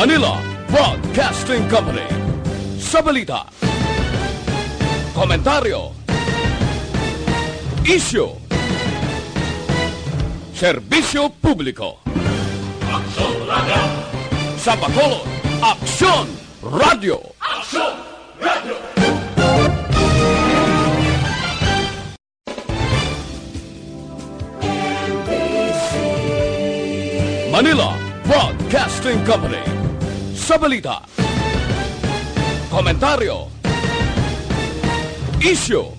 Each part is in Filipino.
Manila Broadcasting Company. Sa balita, komentaryo, isyu, serbisyo publiko. Aksyon Radio! Sa Bacolod, Aksyon Radio! Aksyon Radio! Manila Broadcasting Company. Sa balita, komentaryo, isyu,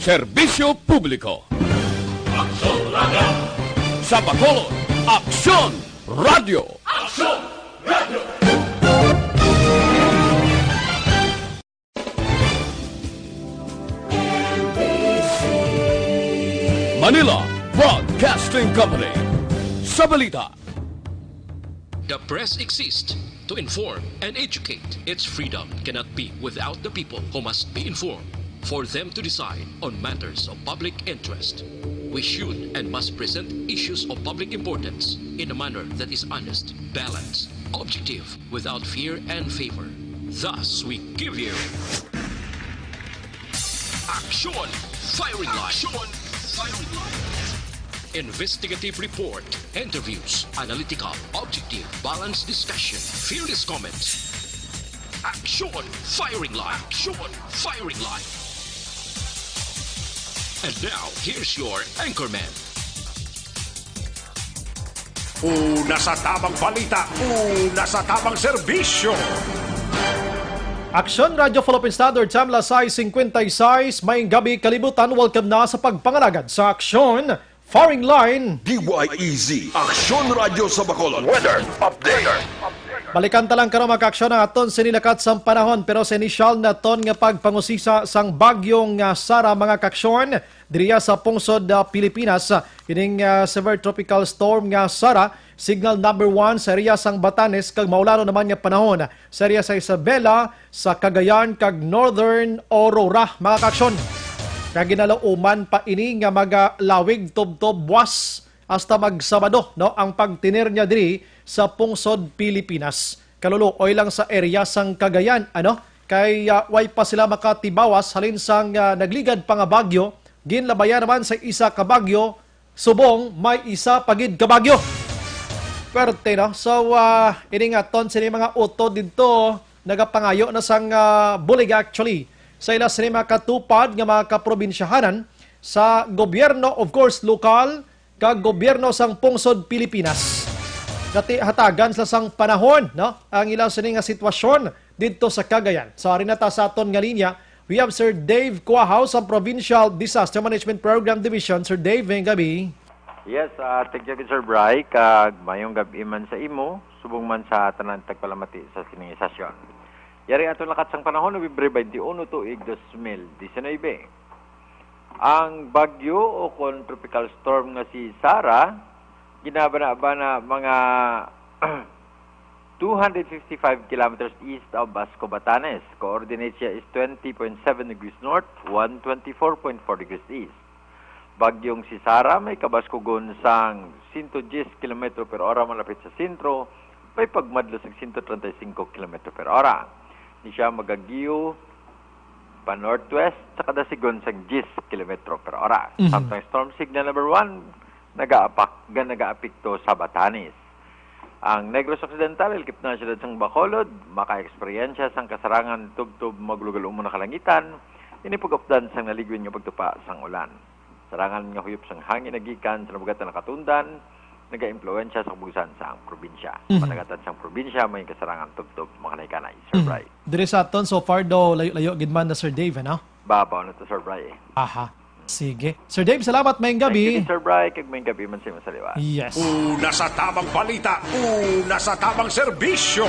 serbisyo publiko. Aksyon Radio! Sa Bacolod, Aksyon Radio! Aksyon Radio! Manila Broadcasting Company. Sa balita, the press exists to inform and educate. Its freedom cannot be without the people who must be informed for them to decide on matters of public interest. We should and must present issues of public importance in a manner that is honest, balanced, objective, without fear and favor. Thus, we give you Action Firing Line. Action Firing Line. Investigative report, interviews, analytical, objective, balanced discussion, fearless comments. Action Firing Line. Action Firing Line. And now, here's your anchorman. Una sa tamang balita, una sa tamang serbisyo. Aksyon Radio Philippine Standard Time Lasay 56, may gabi kalibutan. Welcome na sa pagpangalagad sa Aksyon Firing Line. DYEZ, Aksyon Radio sa Bacolod. Weather Update. Balikan talang karon maka-aksyon ang aton sinilakat sa panahon, pero sa initial na ton nga pagpangusisa sang bagyong Sara mga kaksyon diriya sa pungsod Pilipinas. Ining severe tropical storm nga Sara, signal number 1 sa area sang Batanes kag maulano naman nga panahon sa area sa Isabela, sa Cagayan kag Northern Aurora mga kaksyon. Kag ginalauman pa ini nga magalawig tubtob buwas hasta magsabado no ang pagtinir niya diri sa pungsod Pilipinas. Kaluluoy lang sa area sang Cagayan ano kay way pa sila makatibawas halin sang nagligad pa nga bagyo. Ginlabayan naman sa isa ka bagyo, subong may isa pagid ka bagyo. Perte no. So ini nga ton sini mga utod didto nagapangayo na sang bulig actually sa ila sini makatupad nga mga kaprobinsyahanan sa gobyerno, of course lokal kag gobyerno sang pungsod Pilipinas. Hatagan sa sang panahon no ang ilang sini nga sitwasyon didto sa Cagayan. So ari na ta sa aton nga linya, we have Sir Dave Cuahaw sa Provincial Disaster Management Program Division. Sir Dave, ngayong gabi. Yes, thank you, Sir Bry. Kag mayong gabi man sa imo, subong man sa tanan tagpalamati sa sining sesyon. Yari ato lakat sang panahon, Nobyembre 21 tuig 2019. Ang bagyo o kon tropical storm nga si Sara, ginabana-bana mga 255 kilometers east of Basco, Batanes. Coordinate siya is 20.7 degrees north, 124.4 degrees east. Bagyong si Sara may kabaskugon sang 110 km per ora malapit sa sentro, may pagmadlo sa 135 km per ora. Ni siya magagiyo pa northwest sa kadasigon sang 10 km per ora. Samtang storm signal number 1 nagaapekto sa Batanes. Ang Negros Occidental, ilkip na siya sang Bacolod, maka-eksperyensya sang kasarangan tubtob maglugal umuna kalangitan, inipag-updan sang naligwin nga pagtupa sang ulan. Sarangan nga huyop sang hangin nagikan sa nabugatan na katundan, naga-impluensya sa kabusan sa probinsya. Panagatan sa probinsya, may kasarangan tubtob makanay-kanay, Sir Bry. Diri sa aton, so far do layo-layo gidman na Sir Dave, ano? Babaw na to, Sir Bry. Aha. Sige. Sir Dave, salamat mayong gabi. Thank you, Sir Bry. Kag mayong gabi man sa masaliwa. Yes. Una sa tamang balita, una sa tamang serbisyo.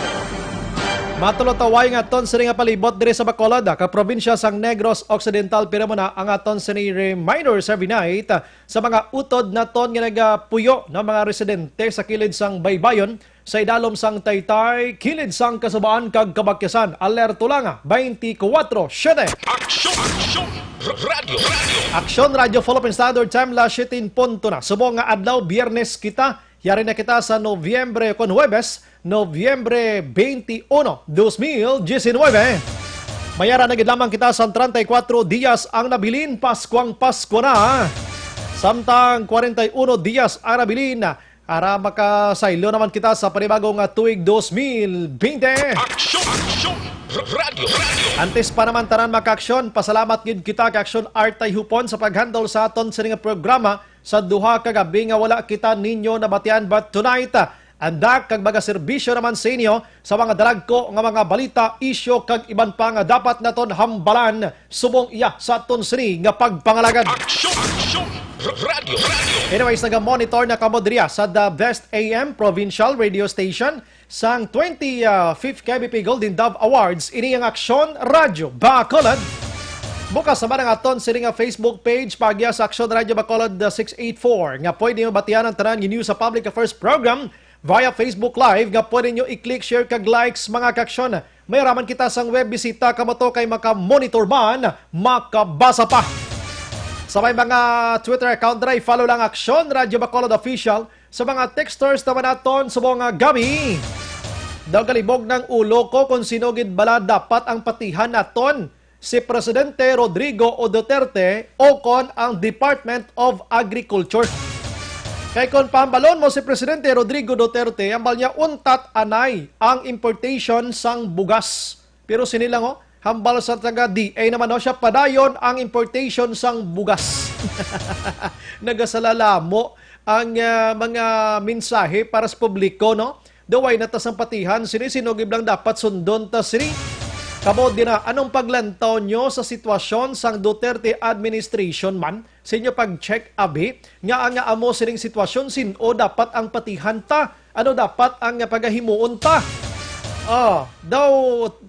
Matulotaway nga aton sa nga palibot diri sa Bacolod, ka probinsya sang Negros Occidental, pero muna ang aton sa reminder sa night sa mga utod na ton nga nagapuyo ng mga residente sa kilid sang Baybayon sa idalom sang Taytay, kilid sang Kasubaan kag Kabakyasan. Alerto lang 24/7. Aksyon Radio! Aksyon Radio Philippine Standard Time la 7 punto na. Subong nga adlaw Biyernes kita Yari na kita sa Nobyembre con Huwebes, Nobyembre 21, 2019. Mayara na gid lamang kita sa 34 dias ang nabilin, Paskuang Pasko na. Samtang 41 dias ang nabilin, para makasaylo naman kita sa panibagong tuig 2020. Aksyon! Aksyon! Radio! Antes pa naman tanan maka-aksyon, pasalamat gid kita kay Aksyon Artay Hupon sa paghandle sa aton sa nga programa sa duha ka gabi nga wala kita ninyo nabatian, but tonight andak kag mga serbisyo naman sa inyo sa mga dalagko nga mga balita, isyo kag iban pa nga dapat naton hambalan subong iya sa aton sini nga pagpangalagad. Aksyon! Aksyon! Radio! Anyways, naga-monitor na kamodriya sa The Best AM Provincial Radio Station sang 25th KBP Golden Dove Awards. Ini ang Aksyon Radio Bacolod. Bukas naman ang aton sa nga Facebook page pagya sa Aksyon Radio Bacolod 684 nga pwede nyo batian ang tanan news sa Public Affairs Program via Facebook Live nga pwede nyo i-click, share, kag likes mga kaksyon. May raman kita sang web bisita kamato kay maka-monitor man, makabasa pa. Sa may mga Twitter account na follow lang Aksyon Radio Bacolod Official. Sa mga texters naman naton sa mga gabi. Daw kalibog ng ulo ko kung sinugid bala dapat ang patihan naton si Presidente Rodrigo O. Duterte o kon ang Department of Agriculture. Kay kon pambalon mo si Presidente Rodrigo Duterte, ambal niya untat anay ang importation sang bugas. Pero sinilang hambal sa taga DA naman siya padayon ang importation sang bugas. Nagasalala mo ang mga mensahe para sa publiko, no? Daway na tas ang patihan, sinisinugib lang dapat sundon tas sini. Kamo din na, anong paglantaw nyo sa sitwasyon sang Duterte administration man? Sa inyo pag-check abi, nga ang amo sining sitwasyon, sino dapat ang patihan ta? Ano dapat ang pagahimuon ta? Daw,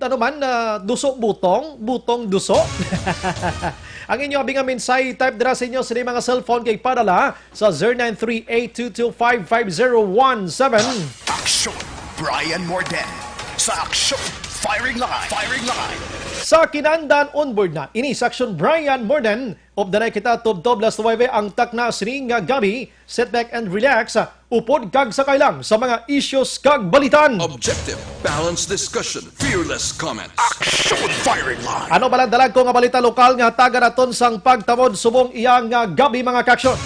ano man, duso butong, butong duso. Ang inyo abing mensahe, type dira sa inyo sa mga cellphone kay padala sa 0938-225-5017. Aksyon! Brian Morden sa Aksyon Firing Line. Firing Line. Sa kinandan onboard na, ini sa Aksyon Brian Morden. Of the night kita, tub-tub last 9 ang takna sining nga gabi. Sit back and relax. Upod kag sakay lang sa mga issues kag balitan. Objective, balanced discussion, fearless comment. Aksyon Firing Line. Ano balandalag ko nga balita lokal nga taga naton sang pagtamod subong iyang nga gabi mga kaksyon.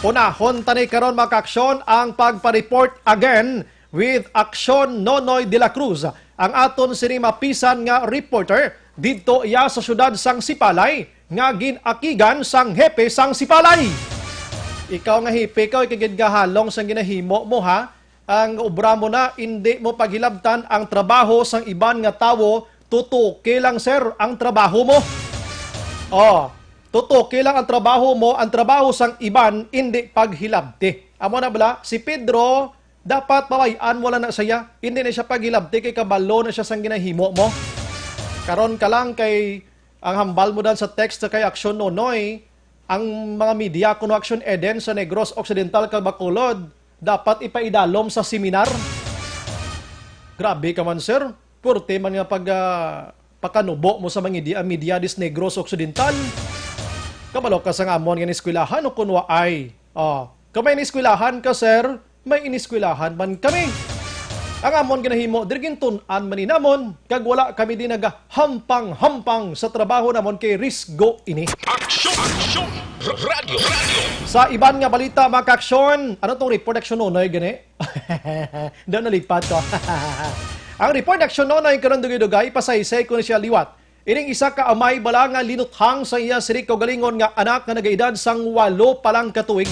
Unahon tani karon mga kaksyon ang pagpa-report again with Aksyon Nonoy de la Cruz. Ang aton sini mapisan nga reporter didto iya sa syudad sang Sipalay nga ginakigan sang hepe sang Sipalay. Ikaw nga hepe, ikaw ikagid gahalong sang ginahimo mo ha. Ang obra mo na, hindi mo paghilabtan ang trabaho sang iban nga tawo, tutuki lang sir ang trabaho mo. Tutuki lang ang trabaho mo, ang trabaho sang iban, hindi paghilabti. Amo na bala, si Pedro, dapat pawayan mo lang na siya, hindi na siya paghilabti, kay kabalo na siya sang ginahimo mo. Karon ka lang kay, ang hambal mo dan sa text kay Aksyon Nonoy, ang mga media kuno Aksyon Eden sa Negros Occidental kag Bacolod, dapat ipaidalom sa seminar. Grabe ka man sir, purte man nga pagkanubo mo sa mga media dis Negros Occidental. Kabalo ka sa amon nga eskwilahan o kunwa ay. Kung may eskwilahan ka sir, may iniskwilahan man kami. Ang amon ginahimo dirgin tun-an maninamon kag wala kami din nagahampang-hampang sa trabaho namon kay risgo ini. Aksyon! Aksyon! Radio! Sa iban nga balita mga kaksyon, ano tong report action nonoy gani? Daw nalipat ko. Ang report action nonoy karon dugay-dugay pasaysay ko siya liwat. Ining isa ka amay bala nga linuthang sa iya siri kaugalingon nga anak nga nagaedad sang 8 pa lang ka tuig.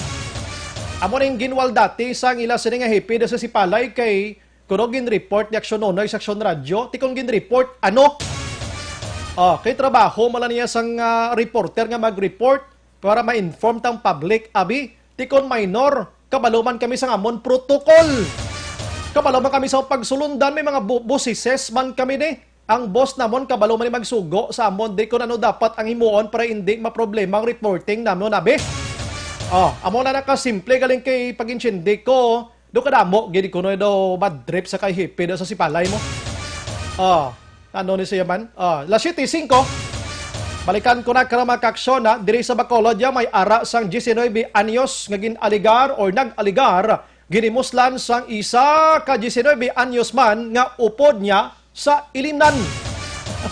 Amo ning ginwal dati sang ila sini nga hepe sa Sipalay kay kuno gin-report ni Aksyon Nonoy sa Aksyon Radyo, tikon gin-report ano? Kay trabaho mala niya sang reporter nga mag-report para ma-inform tang public abi, tikon minor, kabaluman kami sa amon protocol. Kabaluman kami sa pagsulundan, may mga bosises man kami ni. Ang boss namon kabaluman ni magsugo sa amon di kun ano dapat ang himuon para hindi maproblema ang reporting namon abi. Amo na nakasimple galing kay pag-intindi ko. Do kadamo gid kuno do bad trip sa kay hippie do sa Sipalay mo. Ano ni siya man? La 7:05. Balikan ko na karama kaksyon na diri sa Bacolod may ara sang 19 anyos nga gin-aligar or nag-aligar ginimuslan sang isa ka 19 anyos man nga upod niya sa ilimnan.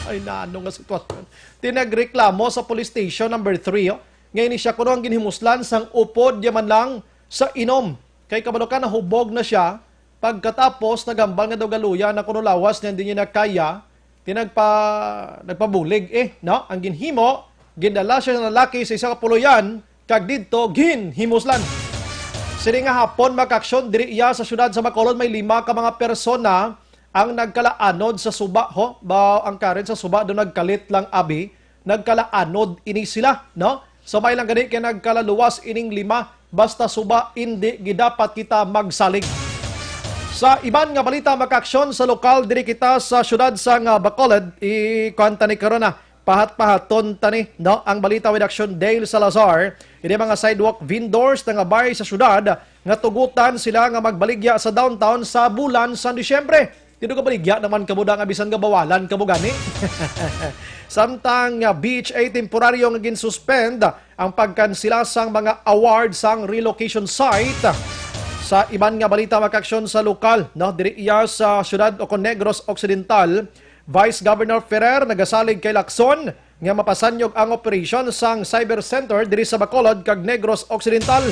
Ay naano nga sitwasyon. Tinagreklamo sa police station number 3. Ngayon siya kuno ang ginhimuslan sang upod niya man lang sa inom. Kay kabalo ka nahubog na siya. Pagkatapos nagambal nga daw galuya na kuno lawas niya hindi niya nakaya. Nagpabulig no? Ang ginhimo, gindala siya ng lalaki sa isa ka puluyan kag didto ginhimuslan. Sini nga hapon makaksyon diri iya sa syudad sa Bacolod may 5 ka mga persona ang nagkalaanod sa suba ho ba ang karen sa suba do nagkalit lang abi nagkalaanod ini sila no so may lang gani kay nagkalaluwas ining 5 basta suba hindi gidapat kita magsalig. Sa iban nga balita makaksyon sa lokal diri kita sa syudad sa Bacolod ikwanta ni karona pahat-pahaton tani no ang balita with Action Dale Salazar ini mga sidewalk vendors nga bay sa syudad nga tugutan sila nga magbaligya sa downtown sa bulan sa Disyembre. Dito ka baligya naman kamo nga bisan nga bawalan kamo gani. Samtang BHA temporaryo nga gin-suspend ang pagkansela sang mga awards sang relocation site. Sa iban nga balita makaksyon sa lokal no diri iya sa syudad Negros Occidental, Vice Governor Ferrer nagasalig kay Lacson nga mapasanyog ang operation sang cyber center diri sa Bacolod kag Negros Occidental.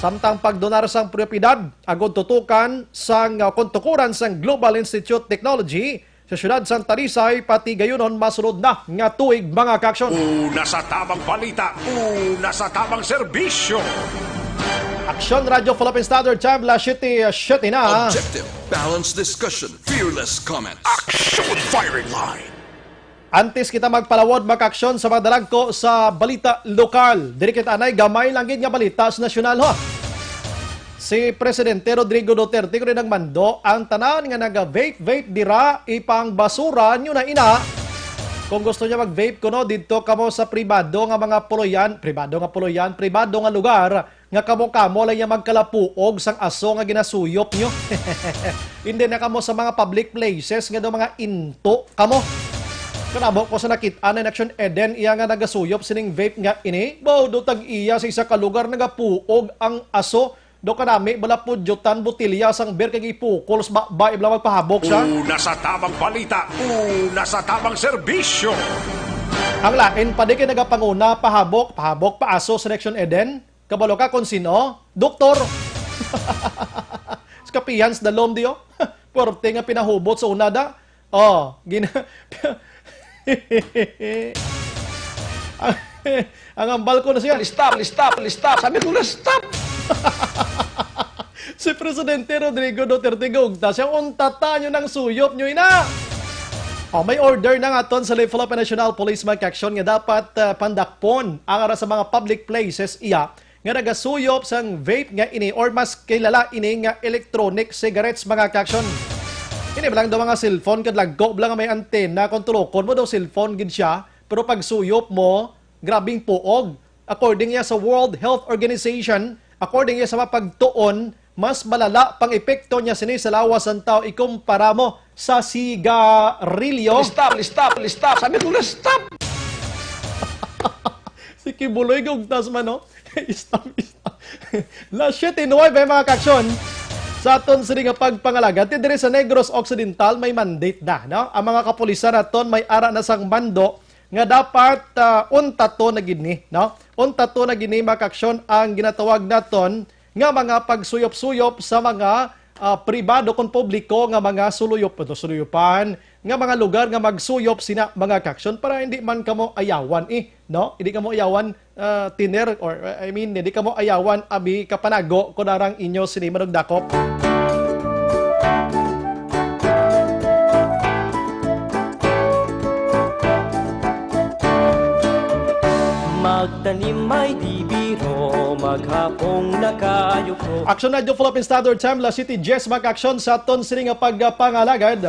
Samtang pagdonar sang propiedad agod tutukan sang kontukuran sang Global Institute Technology sa syudad sang Talisay pati gayunon masunod na nga tuig mga kaaksyon. Una sa tamang balita, una sa tamang serbisyo. Aksyon Radio Philippine Standard Time, La City na. Objective, balanced discussion, fearless comments. Action firing line. Antes kita magpalawod makaksyon sa mga dalagko sa balita lokal. Diri kita anay gamay lang gid nga balita sa nasyonal ho. Si Presidente Rodrigo Duterte ko rin nagmando ang tanan nga naga-vape dira ipang basura nyo na ina. Kung gusto niya mag-vape kuno dito kamo sa pribado nga mga pribado nga lugar nga kamo lang niya magkalapuog sang aso nga ginasuyop nyo. Hindi na kamo sa mga public places nga do mga into kamo. Kanabo ko sa nakita na Action Eden iya nga nagasuyop sining vape nga ini. Bawdo tag iya sa isa ka lugar nagapuog ang aso. Do kanami bala pudyotan botilya sang beer kay ipukol sa ba ibla magpahabok siya. Una sa tamang balita, una sa tamang serbisyo. Ang lain pa di kay nagapanguna pahabok pa aso sa Action Eden. Kabalo ka kung sino? Doktor. Skapiyans dalom diyo. Porte nga pinahubot sa unada. Oh, ang ambal ko na siya. Stop. Sabi ko na stop. Si Presidente Rodrigo Duterte gugta siya untata nyo ng suyop nyo ina. Oh, may order na nga ton sa Philippine National Police Action nga dapat pandakpon ang ara sa mga public places iya nga nagasuyop sang vape nga ini or mas kilala ini nga electronic cigarettes mga kaksyon. Ini lang daw mga cellphone kad lagko lang may antena kung tulokon mo daw cellphone gid siya pero pag suyop mo grabing puog. According niya sa World Health Organization, according niya sa mapagtuon, mas malala pang epekto niya sini sa lawas ng tao ikumpara mo sa sigarilyo. Stop. Sabi ko na stop. Si Kibuloy gugtas man no. Stop. La 7-9 mga kaksyon. Sa aton sini nga pagpangalaga, diri sa Negros Occidental may mandate na, no? Ang mga kapulisan naton may ara na sang mando nga dapat untato na gini, no? Untato na gini mga kaksyon ang ginatawag naton nga mga pagsuyop-suyop sa mga pribado kon publiko nga mga suyupan nga mga lugar nga magsuyop sina mga kaksyon para hindi man kamo ayawan no? Hindi kamo ayawan tiner or hindi kamo ayawan abi kapanago kunarang inyo sini manugdakop. Magtanim ay di biro, maghapong nakayuko. Action Radio Philippine Standard Time, La City Jess mag-action sa aton sini nga pagpangalagad.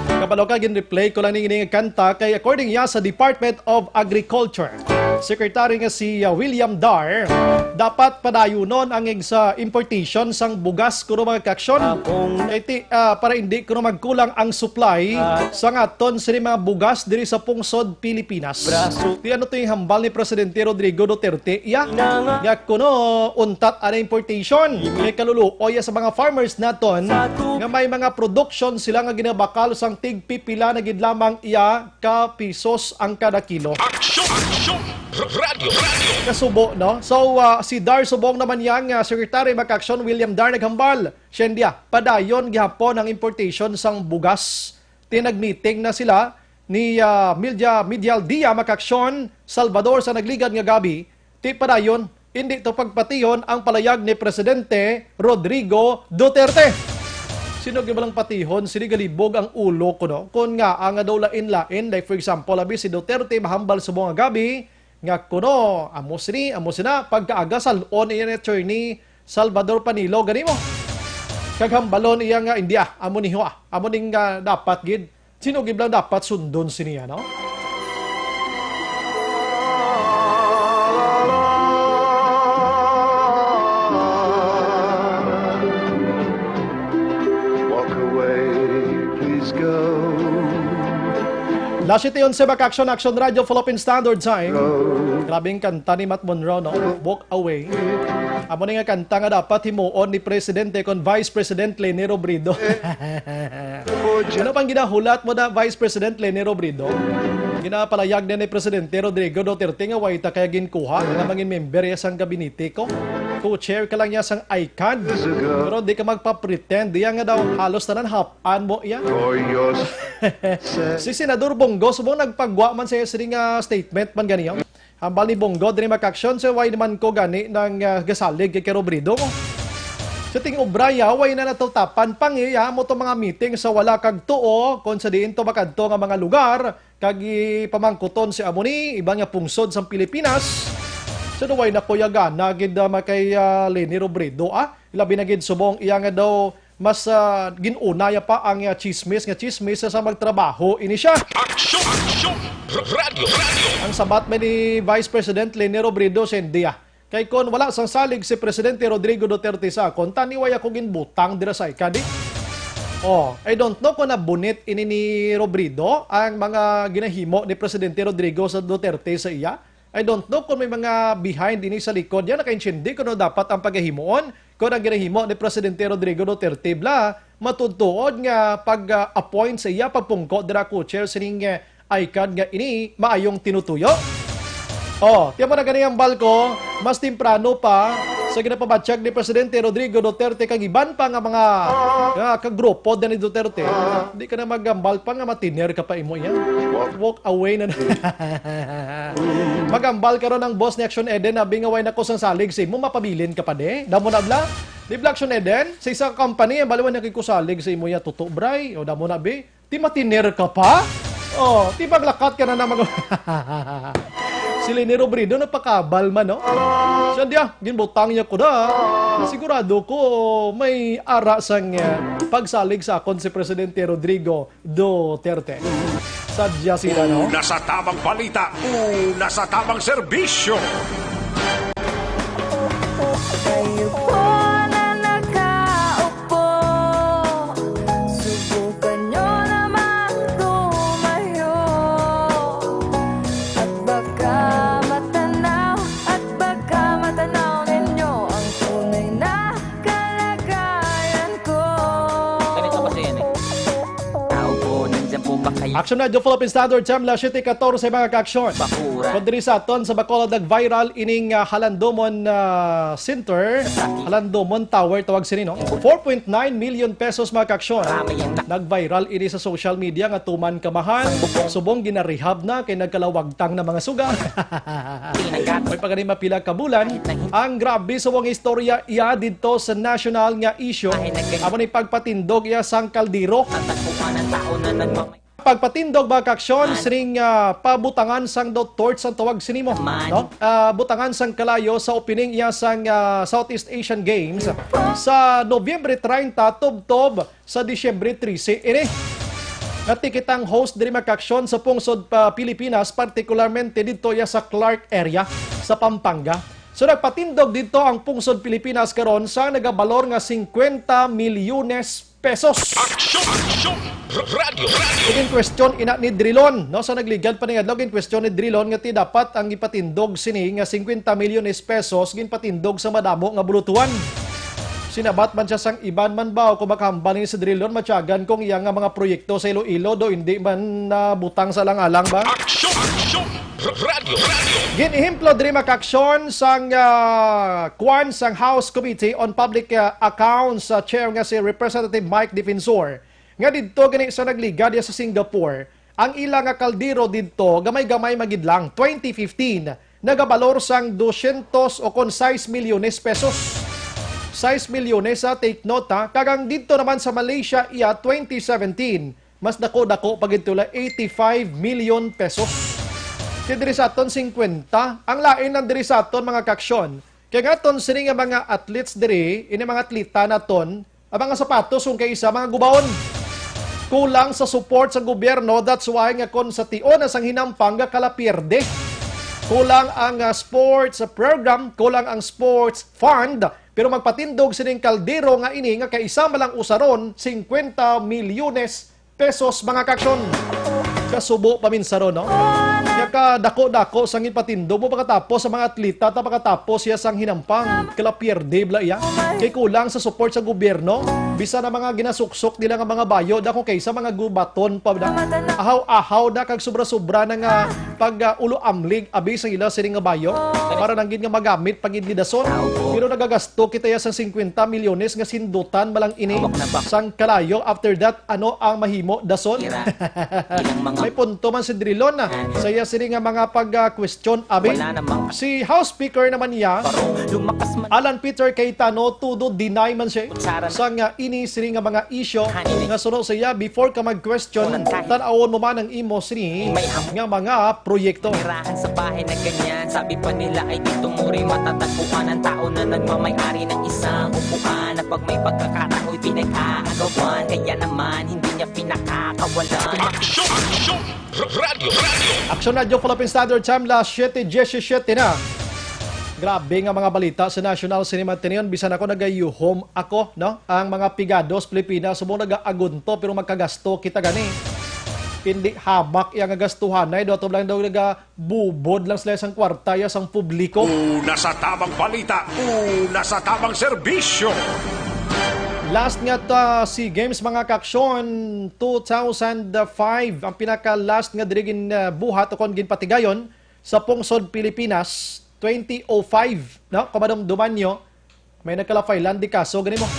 Kapalo ka gin replay ko lang ning kanta kay according ya sa Department of Agriculture. Secretary nga si William Dar, dapat padayunon ang sa importation sang bugas kuno mga kaksyon. Para hindi kuno magkulang ang supply sa ngaton sa mga bugas diri sa pungsod Pilipinas. Ti ano to yung hambal ni Presidente Rodrigo Duterte? Nga kuno untat ang importation. May kaluluoy sa mga farmers naton nga may mga production sila nga ginabakal sang tigpipila na gid lamang iya ka pisos ang kada kilo. Aksyon! Aksyon! Radio! Kasubo, no? So, si Dar subong naman yang Secretary Makaksyon William Dar naghambal. Siya padayon gihapon ang importation sang bugas. Tinag-meeting na sila ni Medial Dia Makaksyon Salvador sa nagligad nga gabi. Ti padayon, hindi to pagpatiyon ang palayag ni Presidente Rodrigo Duterte. Sino gibalang patihon, sinigalibog ang ulo ko, no? Kung nga, ang daw lain-lain, like for example, labi si Duterte mahambal sa mga gabi, nga kuno, amo sina, pagkaaga salon iya ni Attorney Salvador Panilo, gani mo. Kaghambalon iya nga, India, amo niho, amo ning dapat gid. Sino giblang dapat sundon siniya, no? Last ito yun sa Action Radio Philippine Standard Time. Grabing kanta ni Matt Monroe, no? Walk Away. Amo nga kanta nga dapat himuon ni Presidente kon Vice President Leni Robredo. Ano pang ginahulat mo na Vice President Leni Robredo? Ginapalayag din ni Presidente Rodrigo Duterte nga wayta kaya ginkuha nga mangin member ya sang gabinete ko. Co-chair ka lang niya sang ICAD. Pero di ka magpa-pretend. Diya nga daw halos tanan hapan mo iya. Si Senador Bongo, subong nagpagwa man sa siring statement man ganiyo. Hambal ni Bongo, din makaksyon sa way naman ko gani ng gasalig kay Robredo. Sa ting obraya, way na natutapan pangiya mo to mga meeting sa wala kag tuo, kung sa diin to makadto nga mga lugar, kag pamangkuton si Amoni, ibang nga pungsod sa Pilipinas. So, way na kuya gana, gid kay Leni Robredo, ilabi na gid subong iya nga daw mas ginunaya pa ang chismis sa magtrabaho ini siya. Aksyon! Aksyon! Radio! Ang sabat man ni Vice President Leni Robredo sendiya. Kay kon wala sang salig si Presidente Rodrigo Duterte sa akon, taniway ako ginbutang dira sa ikadi. I don't know kung nabunit ini ni Robredo ang mga ginahimo ni Presidente Rodrigo sa Duterte sa iya. I don't know kung may mga behind ini sa likod. Yan nakaintindi kung ano dapat ang paghimuon. Kung ang ginahimo ni Presidente Rodrigo Duterte bla, matutuod nga pag-appoint sa iya, pagpungko dira co-chair sining ICAD nga ini, maayong tinutuyo. Tiyan mo na ganyan balko, mas temprano pa sa ginapabatsyag ni Presidente Rodrigo Duterte kag iban pa nga mga kagrupo din ni Duterte. Hindi ka na magambal pa nga matiner ka pa imo yan. Walk away na. Magambal ka ron ng boss ni Action Eden na bingaway na ko sang salig sa imo, mapabilin ka pa de. Damo na bla. Di bla Action Eden, sa isang company, baliwan na kikusalig sa imo ya tuto bray. O damo na be. Ti matiner ka pa? Ti paglakat ka na naman. Si Leni Robredo napakabal man, no? Siya diya, ginbutang niya ko na. Sigurado ko may ara sang pagsalig sa akon si Presidente Rodrigo Duterte. Sadya sila, no? Una sa tamang balita, una sa tamang serbisyo. Kayo po na nakaupo, subukan nyo naman tumayo. At baka matanaw ninyo ang tunay na kalagayan ko. Ganito kasi yan eh. Tao po, nandyan po ba kayo? Action Radio Philippine Standard Time, la 7:14 mga ka-aksyon. Bakura. Kundiri sa aton sa Bacolod nag-viral ining Halandomon Center, Halandomon Tower tawag sini, no? 4.9 million pesos mga ka-aksyon. Nag-viral ini sa social media nga tuman kamahan. Subong ginarehab na kay nagkalawagtang na mga suga. May pagani mapila ka bulan. Ang grabe subong istorya iya dito sa national nga issue. Amo ni pagpatindog iya sang kaldero. Tatagpuan ng tao na nagmamay. Pagpatindog ba kaksyon sining pabutangan sang torch ang tawag sinimo, no? Butangan sang kalayo sa opening iya sang Southeast Asian Games sa Nobyembre 30 tubtob sa Disyembre 13 ini. Ngati kitang host diri makaksyon sa pungsod pa Pilipinas, particularmente dito ya sa Clark area sa Pampanga. So nagpatindog dito ang pungsod Pilipinas karon sa nagabalor nga 50 milyones pesos. Igin question ina ni Drilon, no, sa nagligad pa ni adlaw gin question ni Drilon nga ti dapat ang ipatindog sini nga 50 milyones pesos gin patindog sa madamo nga bulutuan. Sinabat man siya sang iban man ba o kung makahambal ni si Drilon matyagan kung iya nga mga proyekto sa Iloilo do hindi man butang sa lang-alang ba? Ginihimplo diri makaksyon sang kwan sang House Committee on Public Accounts chair nga si Representative Mike Defensor. Nga didto gani sa nagligad sa Singapore, ang ilang nga kaldero didto gamay-gamay magidlang 2015 nagabalor sang 200 o kon 6 milyones pesos. 6 milyones sa take note ha. Kagang dito naman sa Malaysia iya 2017 mas dako-dako pagitula 85 million pesos. Kaya diri sa aton 50 ang lain ng diri sa aton mga kaksyon. Kaya nga aton sini nga mga athletes diri ini mga atleta naton ang mga sapatos kung kay isa mga gubaon. Kulang sa support sa gobyerno, that's why nga kon sa tion as ang hinampang nga kalapierde. Kulang ang sports program, kulang ang sports fund, pero magpatindog sining kaldero nga ini nga kaisa malang usaron 50 milyones pesos mga kaksyon. Kasubo paminsaron, no? Kaya ka dako-dako sang ipatindog mo pagkatapos sa mga atleta ta pagkatapos siya sang hinampang kalapierde bla iya. Kay kulang sa support sa gobyerno, bisa na mga ginasuksok nila nga mga bayod ako kaysa mga gubaton pa da. Ahaw-ahaw da kag sobra-sobra na nga pag ulo amlig abi sa ila sining nga bayo para nang gid nga magamit pag dason. Pero nagagasto kita ya sa 50 milyones nga sindutan malang ini sang kalayo. After that ano ang mahimo dason? May punto man si Drilon na saya sini nga mga pag-question abi. Si House Speaker naman niya Alan Peter Cayetano tudo deny man siya sa nga ini sini nga mga isyo nga sunod siya before ka mag-question tan-awon mo man ang imo sini nga mga proyekto. Tirahan sa bahay na ganyan, sabi pa nila ay dito muri matatagpuan ang tao na nagmamay-ari ng isang upuan na pag may pagkakatao'y pinag-aagawan, kaya naman hindi niya pinakakawalan. Aksyon Radio Philippine Standard Time la 7:17 na. Grabe nga mga balita sa National Cinema Ateneo. Bisan ako nagayuhom ako, no? Ang mga pigados Pilipinas sumo nagaagunto pero magkagasto kita gani. Hindi habak yang gastuhan ay doto lang daw nagabubod lang sila sang kwarta ya sang publiko. Una sa tamang balita, una sa tamang serbisyo. Last nga ta si Games mga kaksyon 2005 ang pinaka last nga dirigin buhat o kon ginpatigayon sa pungsod Pilipinas 2005 no kamadumduman nyo may nagkalafay landi kaso gani mo.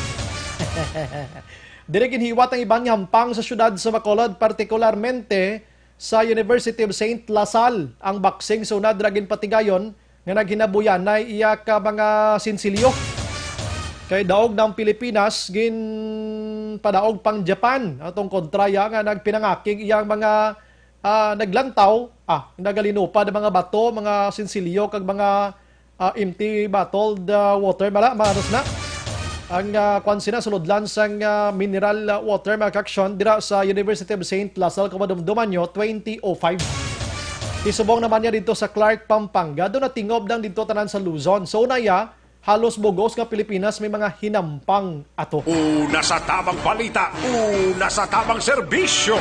Dirigin hiwat ang ibang hampang sa syudad sa Bacolod, partikularmente sa University of St. Lasal. Ang baksing sunad dragin patigayon nga naghinabuyan na iya ka mga sinsilyo. Kay daog ng Pilipinas, gin padaog pang Japan. Atong kontraya nga nagpinangakig iyang mga naglantaw, nagalinupad mga bato, mga sinsilyo, kag mga empty bottled water. Manos na. Ang kwan sinasulodlan sang mineral water mga kaksyon dira sa University of St. Lasal kamadumduman nyo 2005. Isubong naman niya dito sa Clark, Pampanga. Doon na tingob lang dito tanan sa Luzon. So unaya, halos bugos nga Pilipinas may mga hinampang ato. Una sa tamang balita, una sa tamang serbisyo.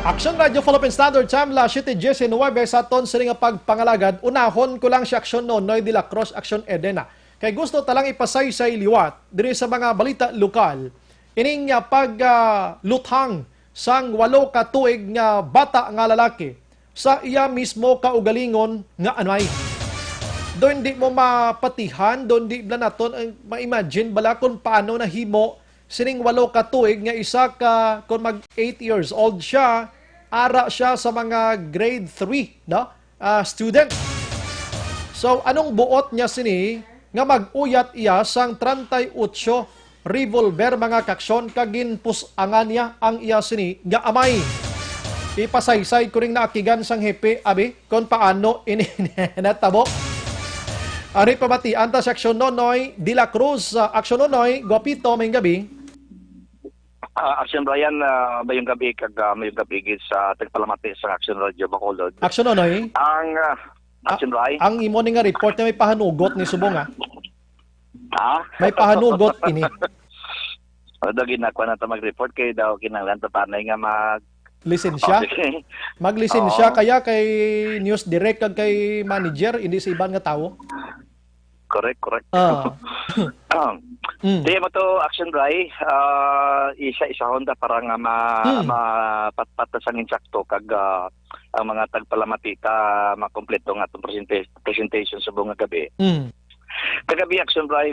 Aksyon Radio Philippine Standard Time la 7:19 sa aton sila nga pagpangalagad. Unahon ko lang si Aksyon Nonoy de la Cruz, Aksyon Edena. Kay gusto talang ipasaysay liwat diri sa mga balita lokal. Ining pagluthang sang 8 ka tuig nga bata nga lalaki sa iya mismo kaugalingon nga anay. Doon di mo mapatihan, doon di bla naton ma-imagine bala kung paano nahimo sining 8 ka tuig nga isa ka kung mag 8 years old siya, ara siya sa mga grade 3 no? Student. So anong buot niya sini nga mag-uyat iya sang 38 revolver mga kaksyon kagin pusangan niya ang iya sini nga amay. Ipasaysay ko ring naakigan sang hepe abi kung paano ini natabo. Ari pabatian ta sa Aksyon Nonoy de la Cruz. Aksyon Nonoy, Guapito, may gabi. Action Brian, mayong gabi mayong gabi gid sa tagpalamati sa Action Radio Bacolod. Action Nonoy. Ang Action Brian. Ang imo ni nga report na may pahanugot ni subong May pahanugot ini. Odo ginakuha na ta mag-report kay daw kinahanglan ta panay nga lisensya. Okay. Maglisensya kaya kay News Direct kag kay manager hindi sa iban nga tawo. Correct. Mm. Di mo to Action Bray, isa Honda para nga mapatpatasan insakto kag ang mga tagpalamatita makompleto nga itong presentation sa buong gabi. Mm. Kagabi Action Bray,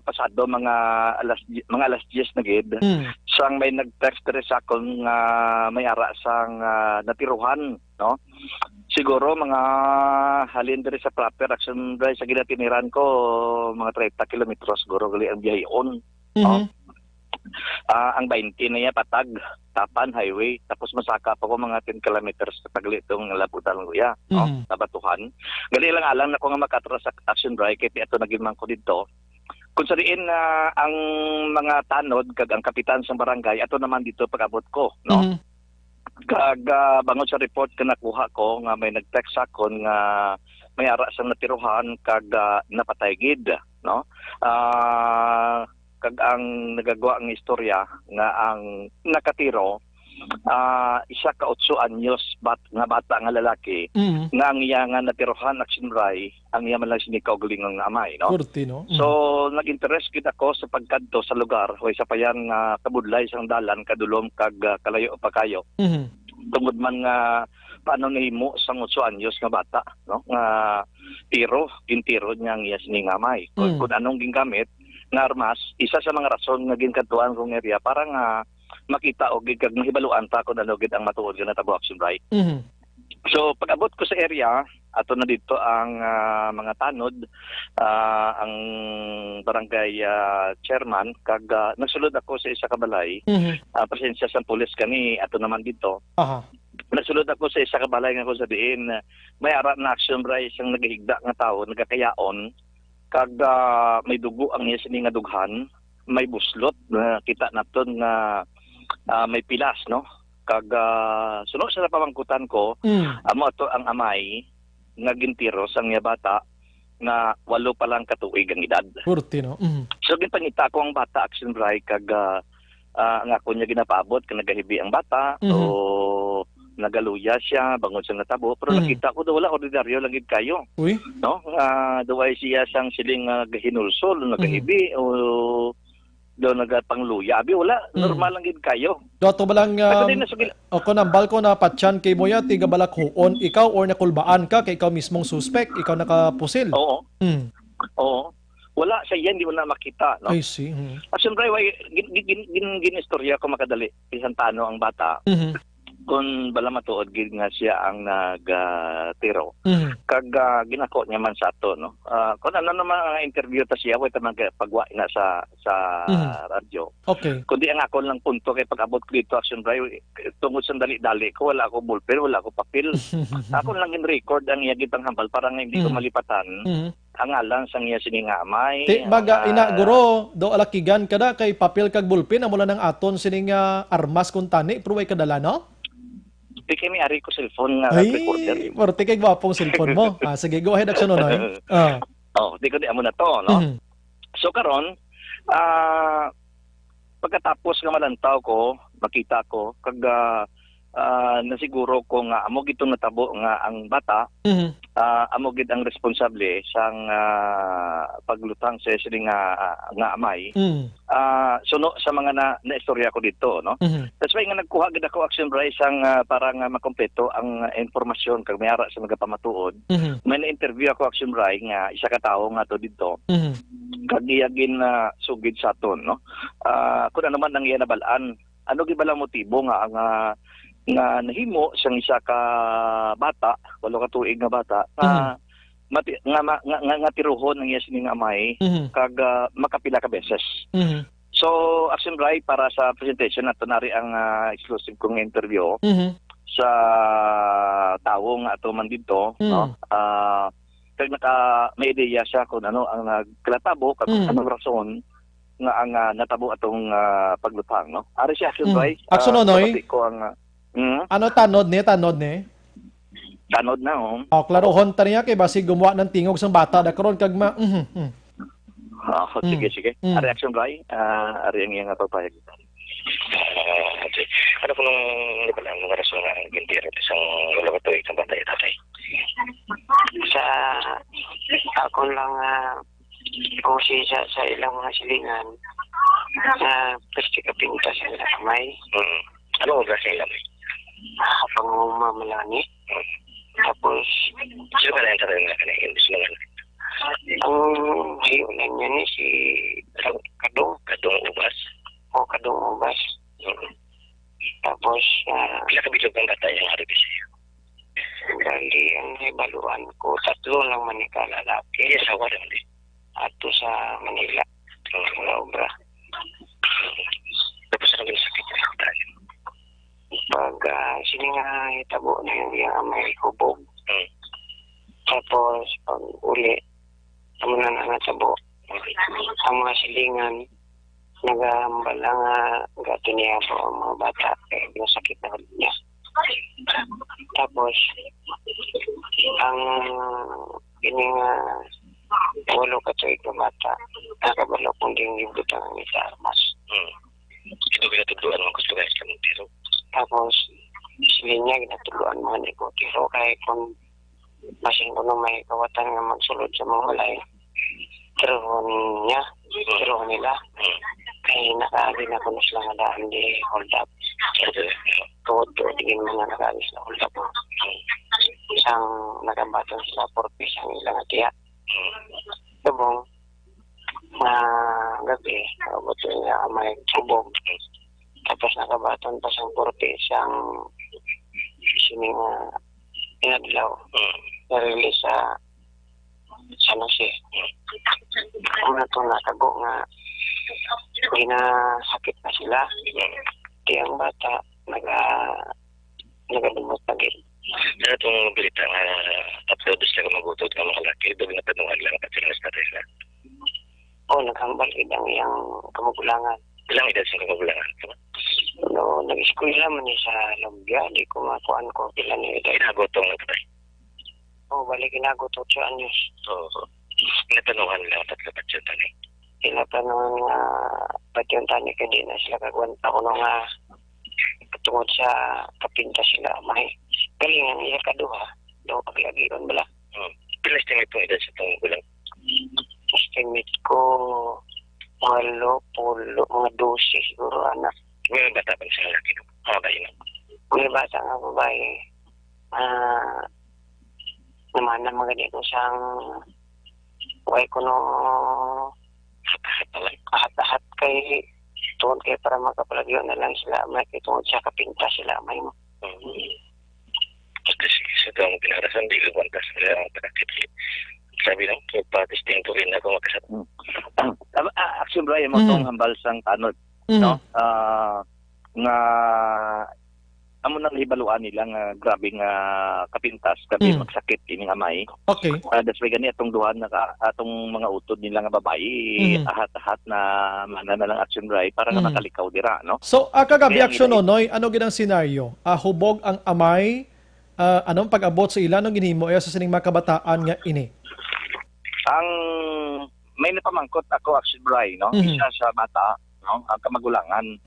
pasado mga alas 10 na gid, sang may nag-text rin sa akong may ara sang natiruhan, no? Siguro mga halin diri sa proper Action Bray sa ginatiniran ko mga 30 kilometros siguro gali ang biyayon. Ang 20 na niya patag Tapan Highway tapos masaka pa ko mga 10 kilometers sa tagli itong labutan luya nabatuhan. Gali lang alam na ko nga makatras sa Action Bray kay ato naging man ko dito. Kung sariin ang mga tanod kag ang kapitan sa barangay ato naman dito pag-abot ko, no? Kag bangod sa report ka nakuha ko nga may nag-text akon nga may ara sang natiruhan kag napatay gid, no? Kag ang nagagawa ang istorya nga ang nakatiro isa ka 8 anyos nga bata nga lalaki nga ang iya nga natiruhan Action Bray ang iya man lang sinikaw galing ng amay, no? Kurtino. So nag-interest gid ako sa pagkadto sa lugar hoy sa payan nga kabudlay sang dalan kadulom kag kalayo pa kayo. Tungod man nga paano nahimo sang 8 anyos nga bata, no? Nga gintiro niya ang iya siningamay. Kung anong gingamit nga armas, isa sa mga rason nga ginkantuan kong area para nga makita og gid kag mahibaluan ta kung ano gid ang matuod nga natabo Action Bray. So pag-abot ko sa area, ato na dito ang mga tanod, ang barangay chairman kag nagsulod ako sa isa ka balay. Presensya sa pulis kani ato naman dito. Nagsulod ako sa isa ka balay nga ko sabihin may ara na Action Bray isang nagahigda nga tawo, nagakayaon kag may dugo ang iya sini nga dughan, may buslot na kita naton nga may pilas, no? Kag sunod sa pamangkutan ko, amo ato ang amay nga gintiro sang iya bata nga 8 pa lang katuig ang edad. Kurtino. So ginpangita ko ang bata Action Bray kag nga ko niya ginapaabot kag nagahibi ang bata o nagaluya siya bangod sa natabo pero nakita ko daw wala ordinaryo lang gid kayo. Uy. No? Duway siya sang siling gahinulsol nagahibi o do nagapangluya abi wala normal lang gid kayo. Doto ba lang ako nang balko na patyan kay moya tiga balak huon ikaw or nakulbaan ka kay ikaw mismong suspect ikaw nakapusil. Oo. Oo. Wala sa yan di mo na makita, no? I see. Action Bray ginistorya ko makadali isang tano ang bata. Kung bala matuod gid nga siya ang nagtiro. Kag ginako niya man sa ato, no. Kung ano naman ang interview ta siya way ta pagwa na sa radyo. Okay. Kundi ang ako lang punto kay pag-abot ko dito Action Bray tungod sa dali-dali ko wala ako ballpen, wala ako papel. Ako lang in-record ang iya gitang hambal para nga hindi ko malipatan. Ang alang sang iya siningamay. Baga ina guro do alakigan kada kay papel kag bulpin amo lang aton sining armas kun tani pero way kadala no? Di kami ari ko cellphone nga recorder. Porte kay gwapong cellphone mo. Sige, go ahead Action Nonoy. Di ko di amo na to, no? So karon pagkatapos nga malantaw ko, makita ko kag nasiguro ko nga amo gid natabo nga ang bata amo gid ang responsable sang paglutang sa sining nga amay. Suno sa mga na-istorya ko dito, no? That's why nga nagkuha gid ako Action Bray sang para nga makompleto ang informasyon kag may ara sa nagapamatuod. May na-interview ako Action Bray nga isa ka tawo nga to dito. Kag iya gin sugid sa aton, no? Kun ano man ang iya nabalaan, ano gid bala motibo nga nga nahimo siyang isa ka bata, 8 ka tuig nga bata, nga tiruhon ng iya sining amay kag makapila ka beses. So Action Bray para sa presentation nato nari ang exclusive kong interview sa tawo nga ato man dito, no? Kag may ideya siya kung ano ang nagklatabo kag anong rason nga ang natabo atong paglutang, no? Ari siya action bay. Action Nonoy? Ko ang Ano tanod ni? tanod na O, klarohon ta niya kay basig gumawa ng tingog sang bata da karon kag sige. Ari action bay. Ari ang iyang papayag. Ano po nung nipalang mga rason nga ang gintira isang laboratory ng batay tatay? Sa ako lang kusi sa ilang mga silingan na pasti kapinta sa ilang kamay. Ano ang oras ng lamay? Pangumamalani. Tapos Sino ka na yung tayo nga kanay? Hindi sila nga. ang hayunan niya ni si Kadong. Kadong ubas. O Kadong Ubas. Tapos Pila ka bilog ng batay ang harap siya. gali ang ibaluan ko 3 lang man ni kalalaki. Iya sa wala hindi. Ato sa Manila. Sa obra. Tapos ano sakit niya tayo? Pag sini nga itabo na yung amay hubog. Tapos pag uli amo na natabo ang mga silingan nagambala nga gato niya po ang mga bata kaya yung sakit na ulit niya. Tapos ang ining 8 ka tuig na bata nakabalo kung din yung butang ni sa armas. Ito pinatutuan mo gusto guys ka mong tiro. Tapos silinya ginatuluan mga ni ko tiro kahit kung masing kuno may kawatan nga magsulod sa mga walay tirohon nila kaya nakaagin ako na sila nga daan di hold up tuod tingin mo nga nakaagin sila hold up isang nagabatang sila for peace ang ilang atiya sabong gabi buto niya may subog tapos nakabaton pa siyang for peace ang sining inadlaw na-release sa San Jose. Kung na ito natabo nga ginasakit na sila kaya ang bata nagadumot na gil. Pero itong balita nga upload sila ka magutod ng mga laki doon na tanungan lang at sila sa tayo. Naghambal idang iyang kamugulangan. Ilang edad sa kamugulangan? No, nag-school naman niya sa Lubya. Di ko makuan ko pila niya edad. Inagotong na tayo. Balik inagot 8 anyos. Oo. Natanungan lang tatlo pa siya tani. Tinatanungan nga pati yung tani ka din na sila kagwanta ko nga tungod sa kapinta sila may galingan niya kaduha daw paglagiron bala. Pila estimate mo edad sa itong gulang? Estimate ko mga 12 siguro anak. May bata pa sa lalaki no? Mga bayi no? May bata nga babae naman na mga dito siyang way ko no kahat-kahat kay tuon kay para makapalagyo na lang sila may tungod sa kapinta sila may mo. Kasi sa itong pinarasan di kagwantas nila ang panakit. Sabi lang, pa-testing ko rin ako makasat. Action Brian mo itong hambal sang tanod. No? Nga amo nang hibaluan nila nga grabe nga kapintas grabe magsakit ining amay. Okay. That's why gani atong duhan na atong mga utod nila nga babae ahat-ahat na mana na lang action right para nga makalikaw dira no. So kagabi action Nonoy, ano ginang senaryo? Hubog ang amay, anong pag-abot sa ila anong ginhimo sa sining mga kabataan nga ini? Ang may napamangkot ako action right no. Isa sa bata no, ang kamagulangan.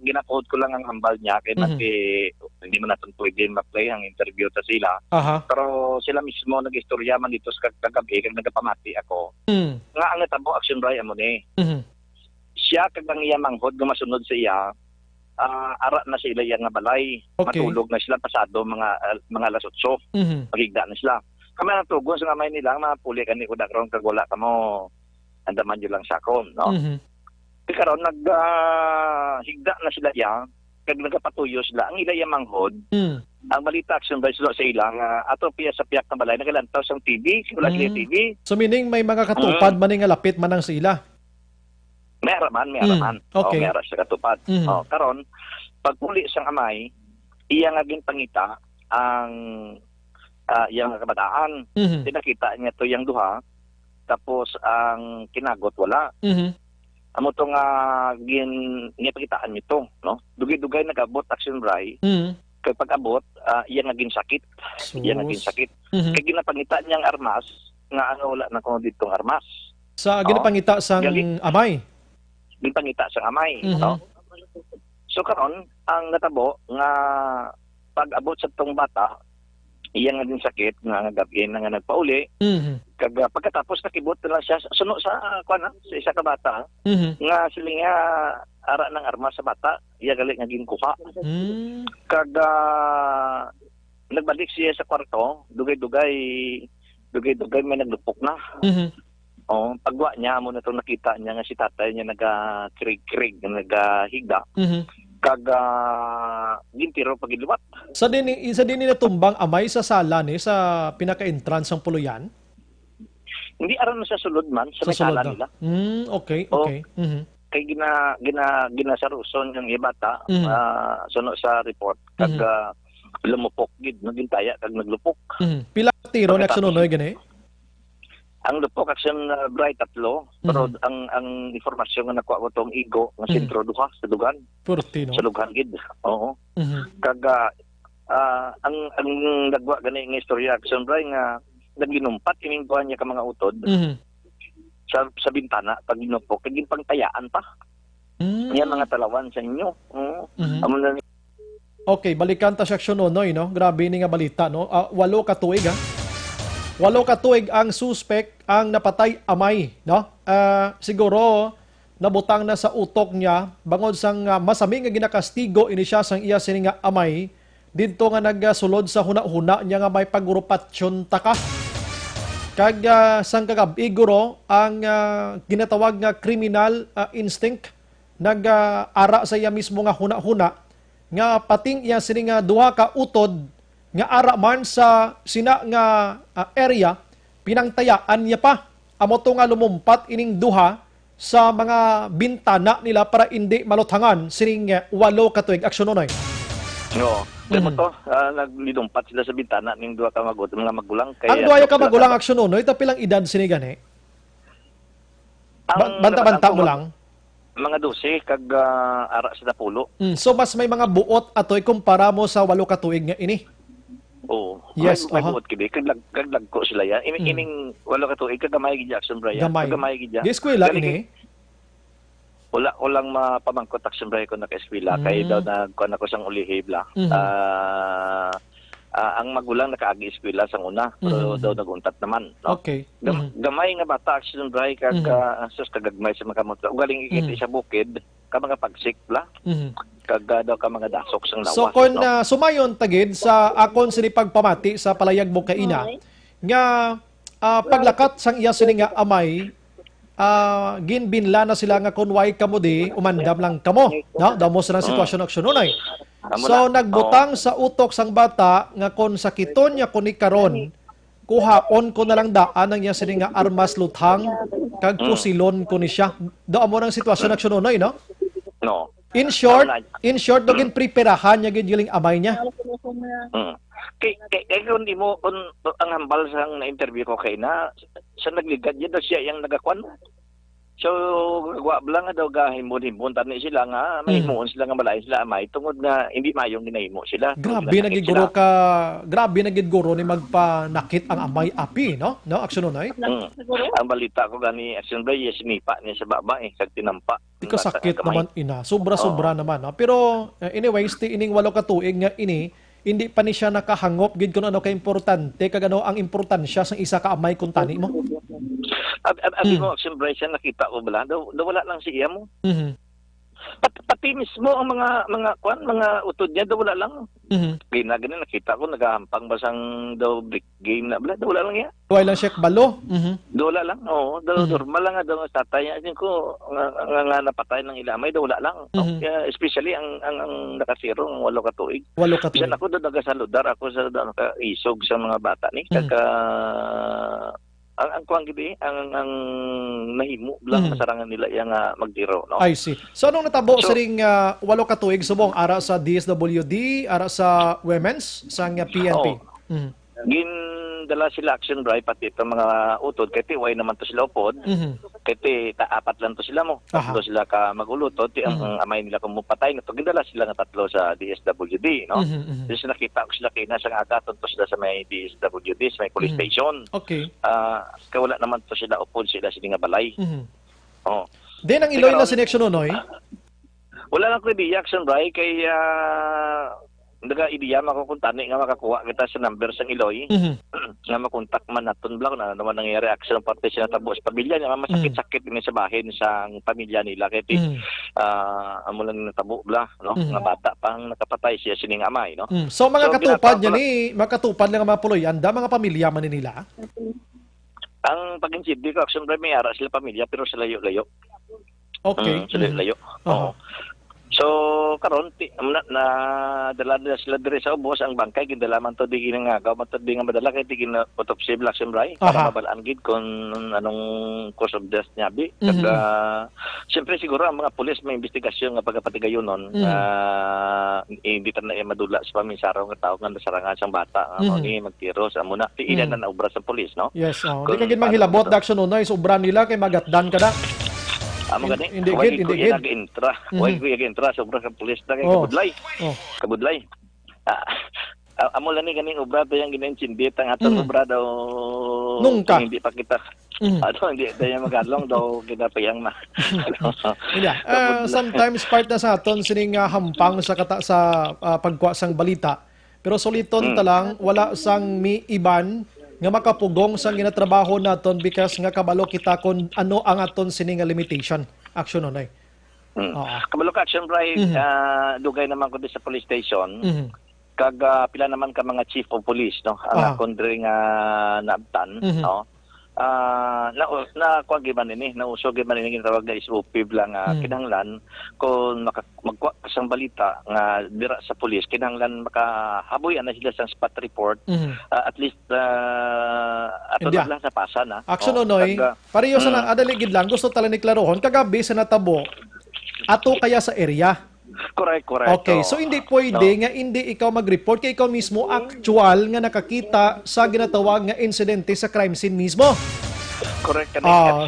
Ginakod ko lang ang hambal niya kay hindi man natin pwede ma-play ang interview ta sila. Pero sila mismo nag-istorya man dito sa kagabi kag nagapamati ako. Nga ang natabo action right amo ni. Siya kag ang iya manghod gumasunod sa iya ara na sila yang nga balay. Matulog na sila pasado mga alas 8. Pagigda na sila. Kami natugon sa gamay nila mapuli kani ko dakron kag wala kamo andaman jud lang sakom no. Karon higda na sila ya kag nagapatuyo sila ang ilaya manghod ang balita action by sa ilang ato piya sa piyak na balay nagalantaw sang TV wala sila TV. So meaning may mga katupad man nga lapit man ang sila. Meron man okay. Meron sa katupad. Karon pagpuli sang amay iya nga ginpangita ang yang kabataan tinakita niya to yang duha tapos ang kinagot wala. amo to nga pakitaan nito, no? Dugay-dugay nagabot action bray. Kay pag-abot, iya naging sakit. Iya naging sakit. Kay ginapangita niyang armas nga wala na ko ditong armas. Sa ginapangita sang amay. Ginapangita sang amay, no? So karon ang natabo nga pag-abot sa tong bata, iya nga din sakit nga gabi na nga nagpauli. Kag pagkatapos nakibot na lang siya suno sa sa isa ka bata nga sila nga ara ng armas sa bata, iya gali nga ginkuha. Kag nagbalik siya sa kwarto, dugay-dugay may naglupok na. Pagwa niya mo na to nakita niya nga si tatay niya nagakrig-krig, nagahigda. Kag gintiro pagiliwat. Sa din natumbang amay sa sala ni sa pinaka-entrance ng puluyan. Hindi aron sa sulod man sa sala nila. Okay. Kay ginasaruson yung ibata suno sa report kag lumupok gid nagintaya kag naglupok. Pila tiro nagsunoy gani? Ang lupok action bright 3 pero ang informasyon nga nakuha ko tong igo nga sentro duha sa dugan. Purti no. Sa lugan gid. Oo. Kag ang nagwa gani nga istorya action bright nga nagginumpat kining buwan niya ka mga utod. Sa bintana pag ginupok kag pangtayaan pa. Yan mga talawan sa inyo. Okay, balikan ta sa aksyon noy no. Grabe ni nga balita no. 8 ka tuig 8 ka tuig ang suspect ang napatay amay, no? Siguro nabutang na sa utok niya bangod sang masami nga ginakastigo ini siya sang iya sini nga amay didto nga nagsulod sa huna-huna niya nga may pagurupatyon taka. Kag sang kagabi guro ang ginatawag nga criminal instinct nag-ara sa iya mismo nga huna-huna nga pating iya sini nga duha ka utod nga ara man sa sina nga area pinangtayaan niya pa amo to nga lumumpat ining duha sa mga bintana nila para hindi maluthangan sining 8 ka tuig aksyon noy. No, demo to naglidumpat sila sa bintana ning duha ka mga magulang kay ang duha ka magulang aksyon noy tapilang edad sini gani. Banta-banta mo lang. Mga 12 kag ara sa Dapulo. So mas may mga buot atoy kumpara mo sa 8 ka tuig nga ini. Yes, may buot kidi kag lagko sila yan. Ining 8 ka tuig kag gamay gid Jackson Brian. Gamay gid. Di eskwela ini. Walang mapamangkot Jackson Brian ko naka-eskwela kay daw nagkuan ako sang ulihib la. Ang magulang nakaagi eskwela sang una pero daw naguntat naman, no? Okay. Gamay nga bata Jackson Brian kag sus kagagmay sa mga kamot. Ugaling ikiti sa bukid ka mga pagsik la. Kag daw ka mga dasok sang lawas. So kon sumayon tagid sa akon sini pagpamati sa palayag mo kaina nga paglakat sang iya sini nga amay ginbinla na sila nga kun way kamo di umandam lang kamo, no? Damo sa sitwasyon aksyon nunay. So nagbutang sa utok sang bata nga kon sakiton niya kun ni karon kuhaon ko na lang daan ang iya sini nga armas luthang kag pusilon ko ni siya. Damo nang sitwasyon aksyon nunay, no? No. In short, dogin preparahan niya gid giling amay niya. Kay kung di mo ang hambal sang na-interview ko kay na sa nagligad niya siya yang nagakwan. So wa blang nga daw gahimon-himon tani sila nga mahimuon sila nga balay sila amay tungod nga hindi mayong ginahimo sila. Grabe na gid guro ni magpanakit ang amay api, no? No, aksyon nunay. Ang balita ko gani aksyon ba yes sinipa niya sa baba kag tinampa. Di ka sakit naman ina. Sobra-sobra naman, no? Pero anyways, ining 8 ka tuig nga ini hindi pa ni siya nakahangop gid kun ano ka importante kag ano ang importansya sang isa ka amay kun tani mo. Abi mo siyempre siya nakita ko bala daw wala lang siya mo. Pati mismo ang mga utod niya daw wala lang. Ginagano nakita ko nagahampang basang daw brick game na bala daw wala lang ya. Wala lang siya balo. Daw wala lang. Oo, daw normal lang daw tatay niya ko nga napatay ng ilamay daw wala lang. Especially ang nakasiro ang 8 ka tuig. 8 ka tuig. Bisan ako daw nagasaludar ako sa isog sa mga bata ni kaka ang kuang gibi ang nahimo lang masarangan nila yang magdiro, no? I see. So anong natabo sa ring 8 ka tuig subong ara sa DSWD, ara sa women's sang PNP? Gindala sila action drive pati itong mga utod kay tiway naman to sila upod. Kaya apat lang to sila mo. Tatlo sila ka maguluto. Ang amay nila kung mupatay na to. Gindala sila nga tatlo sa DSWD, no? Kasi nakita ko sila kaya nasa nga agaton to sila sa may DSWD, sa may police station. Okay. Kaya wala naman to sila upod sila nga balay. Oh. Din ang Iloy na sineksyon noy? Wala lang ko reaction, Bray, kay naga-ideya makukuntani nga makakuha kita sa number sa Iloy nga makontak man naton blang na naman nangyari action parte siya tabo sa pamilya niya masakit-sakit ini sa bahin sa pamilya nila kay amo lang natabo bla no nga bata pang nakapatay siya sining amay no. So mga katupad niya ni makatupad lang ang mga puloy anda mga pamilya man nila. Ang pag-insindi ko action may ara sila pamilya pero sa layo-layo. Okay. Sila layo. Oo. So karon na dala sila diri sa ubos ang bangkay gindalaman to di ginangagaw man to di nga madala kay tigin autopsy black bray para mabalaan gid kung anong cause of death niya bi siyempre siguro ang mga pulis may investigasyon nga pagapatigayon nun hindi ta na madula sa paminsaro nga tao nga nasarangan sang bata ni magtiro sa muna ti ilan na obra sa pulis no. Yes, di ka gid manghilabot daksyon noy sobra nila kay magatdan kada. Amo gani. Hindi gid. Nag-intra. Why ko nag-intra sobra sa pulis na kay kabudlay. Kabudlay. Amo lang ni ganing obra to yang ginensindit ang atong obra daw. Nungka. Hindi pa kita. Hindi tayo magalong daw kinapayang na. Sometimes part na sa aton sining hampang sa pagkuha sang balita. Pero soliton ta lang wala sang iban nga makapugong sang ginatrabaho naton because nga kabalo kita kung ano ang aton sining limitation action onay. Kabalo ka action Bray dugay naman ko sa police station. Kag pila naman ka mga chief of police no ang kondre nga nabtan no. Na kuwag man ini nausog man ini ginatawag na SOP lang kinahanglan kung magkuha sang balita nga dira sa pulis kinahanglan makahaboy na sila sang spot report at least ato lang sa pasa na action noy pareho sa adaligid lang gusto tala ni klarohon kagabi sa natabo ato kaya sa area. Correct. Okay, so hindi pwede nga hindi ikaw mag-report kay ikaw mismo actual nga nakakita sa ginatawag nga insidente sa crime scene mismo. Correct.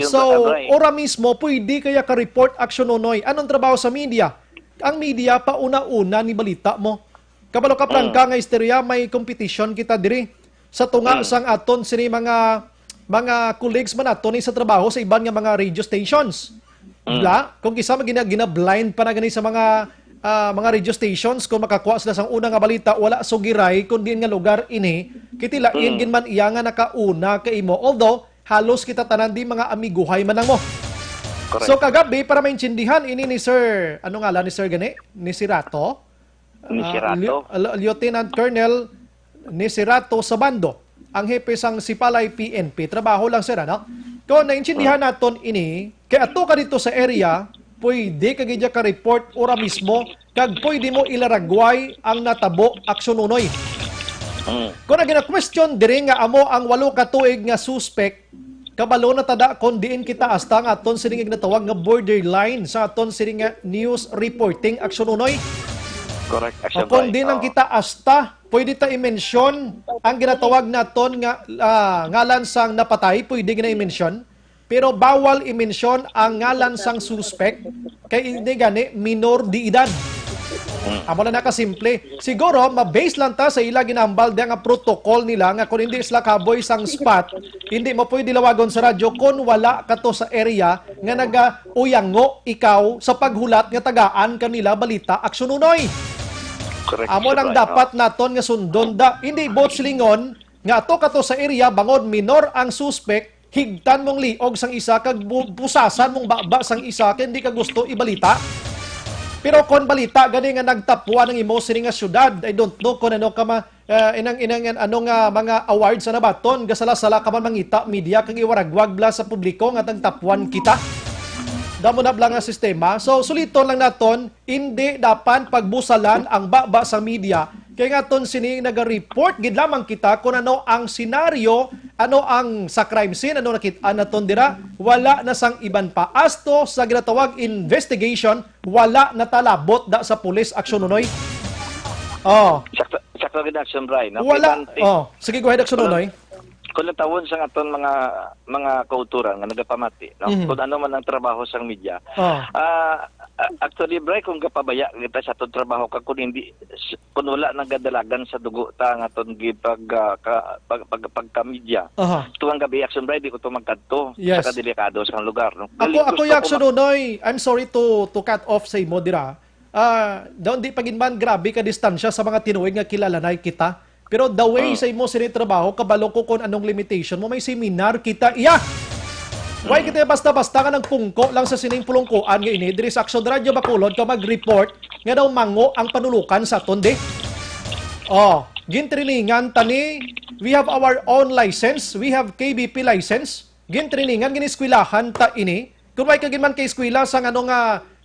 So, ora mismo pwede kaya ka-report action noy. Anong trabaho sa media? Ang media pauna-una ni balita mo. Kabalo ka prangka nga istorya may competition kita diri sa tunga sang aton sini mga colleagues man aton sa trabaho sa iban nga mga radio stations. Kung kisa gina-blind pa na gani sa mga radio stations kung makakuha sila sang una nga balita wala sugiray kung diin nga lugar ini kitilain gin man iya nga nakauna kay imo although halos kita tanan di mga amiguhay man mo. Correct. So kagabi para maintindihan ini ni Sir ano nga ni Sir gani ni Sirato Lieutenant Colonel ni Sirato Sabando ang hepe sang Sipalay PNP trabaho lang sir ano. Kung naintindihan naton ini kay ato ka dito sa area pwede kagidya ka report ora mismo kag pwede mo ilaragway ang natabo aksyon unoy. Kung gina-question diri nga amo ang 8 ka tuig nga suspect kabalo na tada kon diin kita asta nga aton sining ginatawag nga borderline sa aton sining nga news reporting aksyon unoy. Correct. Action kung di nang kita asta pwede ta i-mention ang ginatawag naton nga ngalan sang napatay pwede gina i-mention. Pero bawal i-mention ang ngalan sang suspect kay hindi gani minor di edad. Amo na nakasimple. Siguro ma-base lang ta sa ila ginambal nga protocol nila nga kung hindi sila kaboy sang spot, hindi mo pwede lawagon sa radyo kung wala ka to sa area nga naga-uyango ikaw sa paghulat nga tagaan kanila balita aksyon unoy. Amo nang dapat naton nga sundon da. Hindi bot silingon nga ato ka to sa area bangod minor ang suspect higtan mong liog sang isa kag busasan mong baba sang isa kay hindi ka gusto ibalita. Pero kon balita gani nga nagtapuan ng imo sini nga syudad, I don't know kung ano ka inang ano nga mga awards sa nabaton gasala-sala ka man mangita media kag iwaragwag bla sa publiko nga tagtapuan kita. Damo na bla nga sistema. So suliton lang naton hindi dapat pagbusalan ang baba sa media. Kaya nga ton sini naga-report gid lamang kita kung ano ang senaryo, ano ang sa crime scene, ano nakita naton dira, wala na sang iban pa. Asto sa ginatawag investigation, wala na talabot da sa police action unoy. Sakto gid action Bray, no? Wala. Sige go ahead action unoy. kung natawon sa aton mga kauturan nga nagapamati, no? Kung ano man ang trabaho sang media. Actually, Bray, kung kapabaya kita sa aton trabaho kung wala nagadalagan sa dugo ta nga aton pagka-media. Tuwang gabi action, Bray, di ko to magkadto sa kadelikado sa lugar, no? Ako action Nonoy, I'm sorry to cut off sa imo dira. Daon di paginman grabe ka distansya sa mga tinuig nga kilalanay kita. Pero the way sa imo sinitrabaho, kabalo ko kung anong limitation mo, may seminar kita iya. Why kita basta-basta ka nagpungko lang sa sining pulungkuan nga ini, diri sa Action Radio Bacolod ka mag-report nga daw mango ang panulukan sa tondi. Gintriningan tani, we have our own license, we have KBP license, gintriningan, giniskwelahan ta ini. Kung may kaginman kay eskwela sa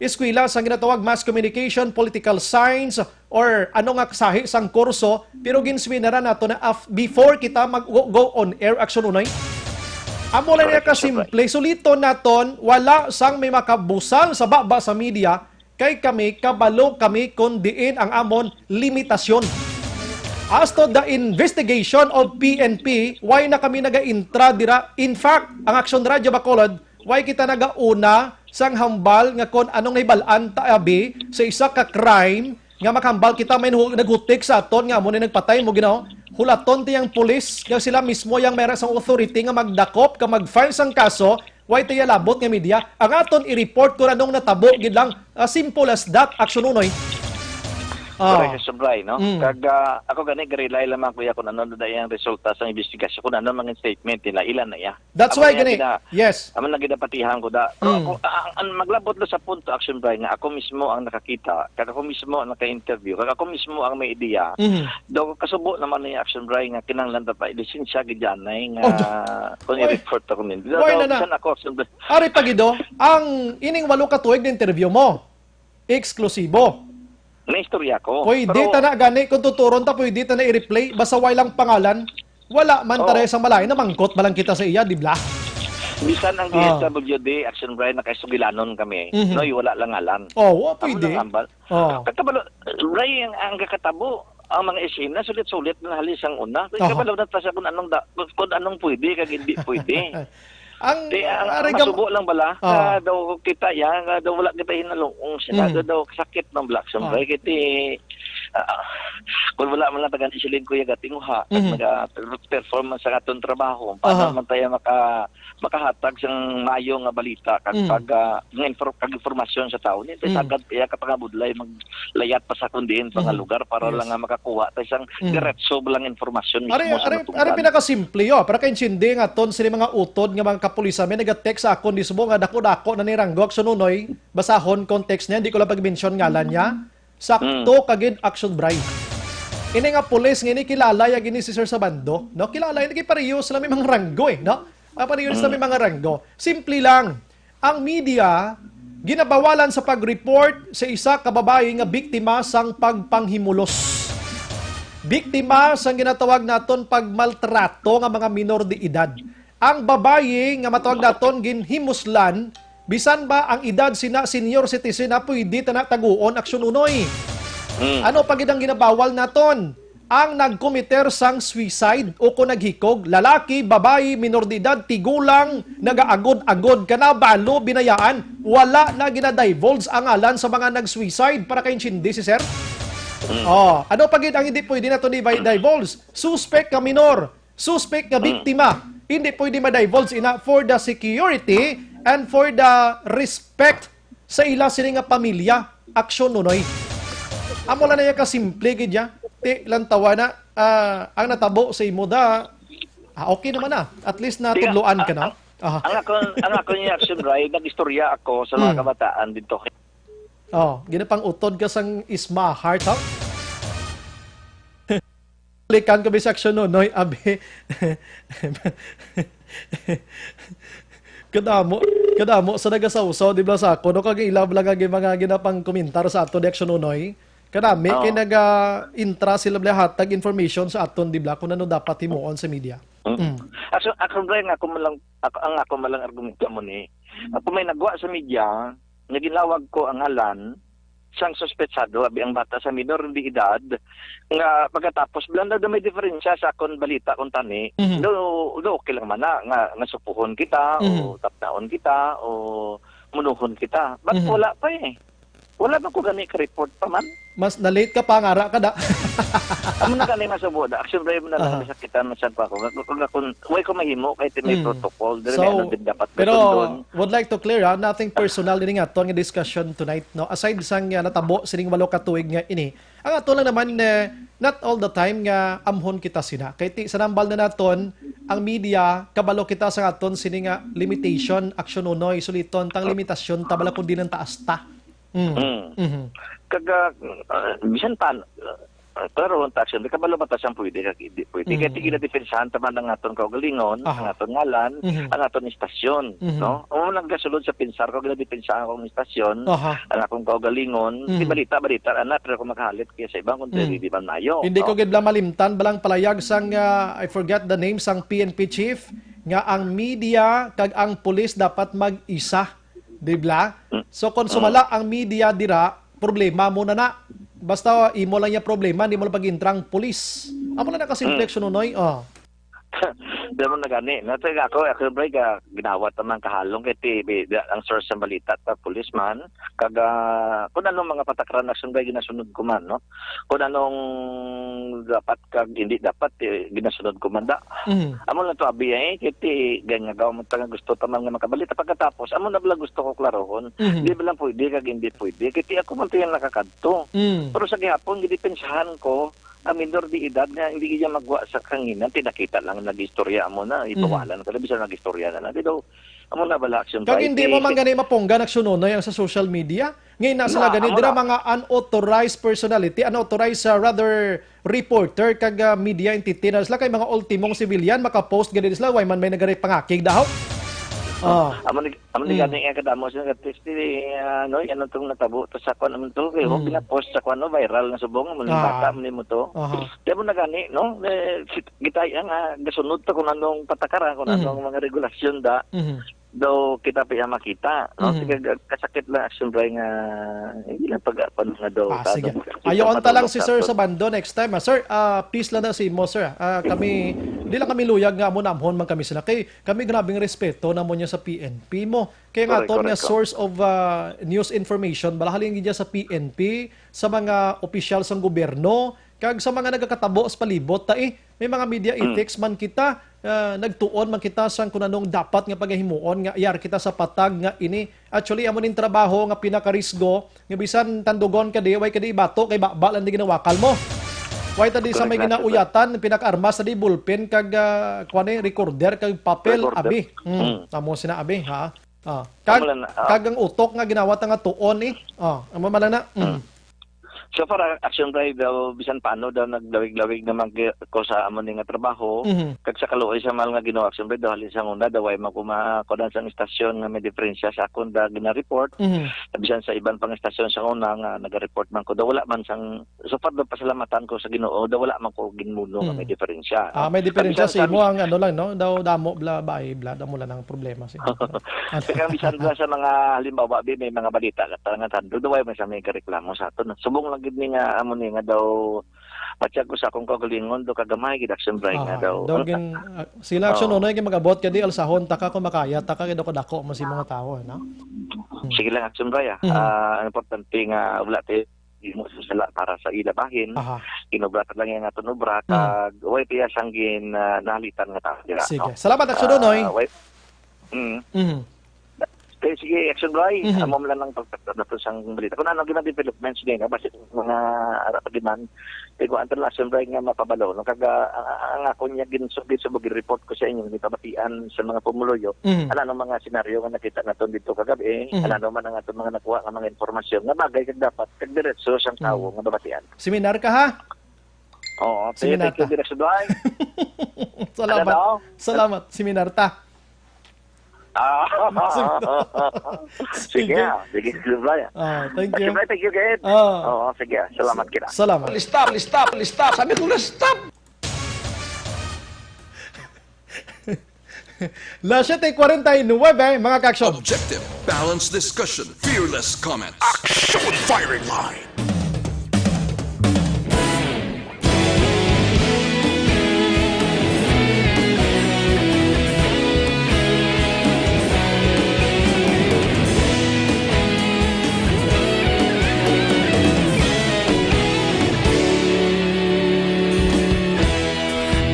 eskwela sa ginatawag mass communication, political science, or ano nga kasahi sang kurso, pero ginswinaran nato na before kita mag-go on air action unay. Amo lang niya kasimple, sulito naton, wala sang may makabusal sa baba sa media, kay kami, kabalo kami kung diin ang amon limitasyon. As to the investigation of PNP, why na kami naga-intra dira? In fact, ang Action Radio Bacolod, why kita nagauna sang hambal nga kon anong naibalaan taabi sa isa ka crime nga makambal kita may naghutik sa aton nga mo ni nagpatay mo ginaw hulaton tiyang pulis nga sila mismo yang meron sang authority nga magdakop ka mag-file sang kaso why tiya labot nga media ang aton i-report kung anong natabo gid lang simple as that action unoy. Correct, Sobray, no? Kag ako gani gari-rely lamang kuya kung ano na yung resulta sa investigasyon kung ano mga statement nila ilan na ya. That's why gani. Yes. Amo na gidapatihan ko da. Pero ang maglabot na sa punto action Bray nga ako mismo ang nakakita, kag ako mismo ang naka-interview, kag ako mismo ang may ideya. Do kasubo naman ni action Bray nga kinahanglan pa lisensya gid janay nga kung i-report ako nin. Why na ako action Bray. Ari pagido, ang ining 8 ka tuig na interview mo. Eksklusibo. Na istorya ko. Pwede ta na gani kung tuturon ta pwede ta na i-replay basta way lang pangalan. Wala man tare sa malay na mangkot malang kita sa iya, di ba? Bisan ang DSWD Action Bray nakaisugilanon kami. No, wala lang ngalan. Pwede. Katabalo Bray ang kakatabo ang mga esena sulit-sulit na halis ang una. Kabalo na ta sa kung anong pwede kag hindi pwede. Ang masubo lang bala daw kita daw wala kita hinalong sila daw sakit ng black sombray kiti kung wala man lang tagan isilin ko yung gatinguha performance sa atong trabaho para man tayo makahatag sang mayo nga balita kag informasyon sa tao nito sagad kaya kapag budlay maglayat pa sa kundiin pa nga lugar para lang nga makakuha tayo sang diretso lang informasyon mismo sa natugan. Ari pinakasimple yo para kay insindi nga ton sila mga utod nga mga kapulisan may nag-text sa akon dismo nga dako-dako na ni Ranggok sununoy basahon context niya hindi ko lang pag-mention ngalan niya. Sakto kagid action Bray. Ini nga pulis nga ini kilala ya gini si Sir Sabando, no? Kilala ini kay parehas lang may mga ranggo no? Parehas lang may mga ranggo. Simple lang. Ang media ginabawalan sa pag-report sa isa ka babae nga biktima sang pagpanghimulos. Biktima sang ginatawag naton pagmaltrato nga mga minor de edad. Ang babae nga matawag naton ginhimuslan bisan ba ang edad senior citizen na pwede taguon aksyon unoy. Ano pag ang ginabawal naton? Ang nagkomiter sang suicide o kung naghikog, lalaki, babae, minor de edad, tigulang, nagaagod-agod, kanabalo, binayaan, wala na ginadivulge ang alan sa mga nag-suicide para kay hindi si sir? Ano pag ang hindi pwede naton i-divulge? Suspect ka minor, suspect ka biktima, hindi pwede ma-divulge ina for the security and for the respect sa ila sila nga pamilya, aksyon nunoy. Amo lang na yung kasimple gidya. Lang tawa na, ang natabo sa imo da, okay naman na. At least natudloan ka na. Ang ako niya action Bray, nag-istorya ako sa mga kabataan dito. Ginapang utod ka sang isma heart, ha? Likan ka ba sa action nunoy, abe. Kadamo sa nagasawsaw di ba sa ako no kag ilab lang ang mga ginapang komentar sa aton action unoy kadami kay naga-intra sila hatag information sa aton di ba kung ano dapat himuon sa media. Ako Bray nga ako malang argumento mo ni ako may nagwa sa media nga ginawag ko ang ngalan sang suspetsado abi ang bata sa minor de edad nga pagkatapos bilang na may diferensya sa akong balita kung tani do okay lang man nga supuhon kita o tapnaon kita o munuhon kita but wala pa wala ba ko gani ka report pa man Mas na-late ka pa, ngara ka da. Amo na gani masubo da. Action drive mo na lang sa kita masan pa ako. Kung way ko mahimo kahit may protocol dire na din dapat pero would like to clear nothing personal din nga nga discussion tonight no. Aside sang natabo sining 8 ka tuig nga ini. Ang ato lang naman not all the time nga amhon kita sina. Kay ti sa nambal na naton ang media kabalo kita sa aton sining nga limitation action unoy suliton tang limitasyon tabala kun di nang taas ta. Kaga bisan pan pero ang action di kabalo batas ang pwede kaya tigil na defensahan taman ang aton kaugalingon ang aton ngalan ang aton istasyon no o nagkasulod sa pinsar ko ginadepensahan akong istasyon ang akong kaugalingon di balita ana pero kung makahalit kaya sa ibang kundi di man mayo hindi ko gid malimtan balang palayag sang I forget the name sang PNP chief nga ang media kag ang pulis dapat mag-isa. Dibla? So kung sumala ang media dira, problema mo na. Basta imo lang yung problema, hindi mo lang pag-intrang pulis. Amo na nakasimplexyon nunoy. Demo na gani. Natay ako break ginawa tamang kahalong kay ang source sa balita ta policeman kaga kun anong mga patakran action bay ginasunod ko man no. Kun anong dapat kag hindi dapat ginasunod ko man da. Amo na to abi kay ganya gaw mo tanga gusto tamang nga makabalita pagkatapos amo na bala gusto ko klarohon. Di ba lang pwede kag hindi pwede kay ako man tiyang nakakadto. Pero sa gihapon gidepensahan ko ang minor de edad nga hindi niya magwa sa kanginan tinakita lang nag-istorya mo na ipawalan kada bisan nag-istorya na daw amo na bala action kag hindi mo man gani maponggan aksyononoy ang sa social media ngayon na sila gani dira mga unauthorized personality unauthorized rather reporter kag media entity na sila kay mga ultimong civilian maka-post gani sila way man may nagari pangakig daw. Amo ni gani nga kadamo sa test no yan tong natabo to sa kon amon to kay pina-post sa kon viral na subong mo bata mo to. Demo na gani no gitay nga gasunod to kung anong patakaran kung anong mga regulasyon da. Do kita pa makita no kasakit lang action drive nga hindi lang pag-apan nga do. Ayon ta lang si sir sa bando next time. Sir, peace lang na si mo sir. Kami di lang kami luyag nga mo namhon man kami sila kay kami grabing respeto namo niya sa PNP mo. Kaya nga to nga source of news information balahalin gid sa PNP sa mga opisyal sa gobyerno kag sa mga nagakatabo sa palibot ta may mga media ethics man kita nagtuon man kita sang kun anong dapat nga pagahimuon nga iyar kita sa patag nga ini actually amo ning trabaho nga pinakarisgo nga bisan tandugon ka di way ka di bato kay bakbal ang ginawakal mo way ta di sa may ginauyatan pinaka-armas sa di bullpen kag kuan recorder kag papel abi tamo sina abi ha kag ang utok nga ginawa ta nga tuon amo man na So para action drive daw bisan paano daw nagdawig-lawig naman ko sa amon nga trabaho kag sa kaluoy sa mal nga ginawa action drive daw halin sa una daw ay makumakodan sa istasyon nga may diferensya sa akon da gina-report bisan sa ibang pang istasyon sa una nga naga-report man ko daw wala man sang so far daw pasalamatan ko sa Ginoo daw wala man ko ginmuno nga may diferensya may diferensya sa imo ang ano lang no daw damo bla damo lang ang problema sa kaya bisan sa mga halimbawa may mga balita nga tando daw ay may reklamo sa aton subong lang gid ni nga amo ni nga daw patya ko sa akong kaugalingon do kagamay gid action drive nga daw sila action unoy kay magabot kadi alsahon taka ko makaya taka kay dako mo si mga tawo no sige lang action drive ang importante nga wala tay mo sala para sa ilabahin kinobra lang nga aton obra kag way tiya sanggin nahalitan nga ta dira sige salamat action unoy sige, action drive. Amo man lang pagtatapos sang balita. Kung ano gina developments din, basta mga arapagiman, kay ko antal action drive nga mapabalo. No kaga ang ako niya ginsubit sa report ko sa inyo ni kabatian sa mga pumuloyo. Ano mga senaryo nga nakita naton dito kagabi, ano man ang aton mga nakuha nga mga informasyon nga bagay kag dapat kag diretso sang tawo nga babatian. Seminar ka ha? Oo, thank you direction drive. Salamat, seminar ta. Sige, thank you. Thank you, Ged. Sige, salamat kita. Salamat. Stop. Sabi ko na stop. Las 7:49, mga kaksyon. Objective, balanced discussion, fearless fearless comments. Action firing line.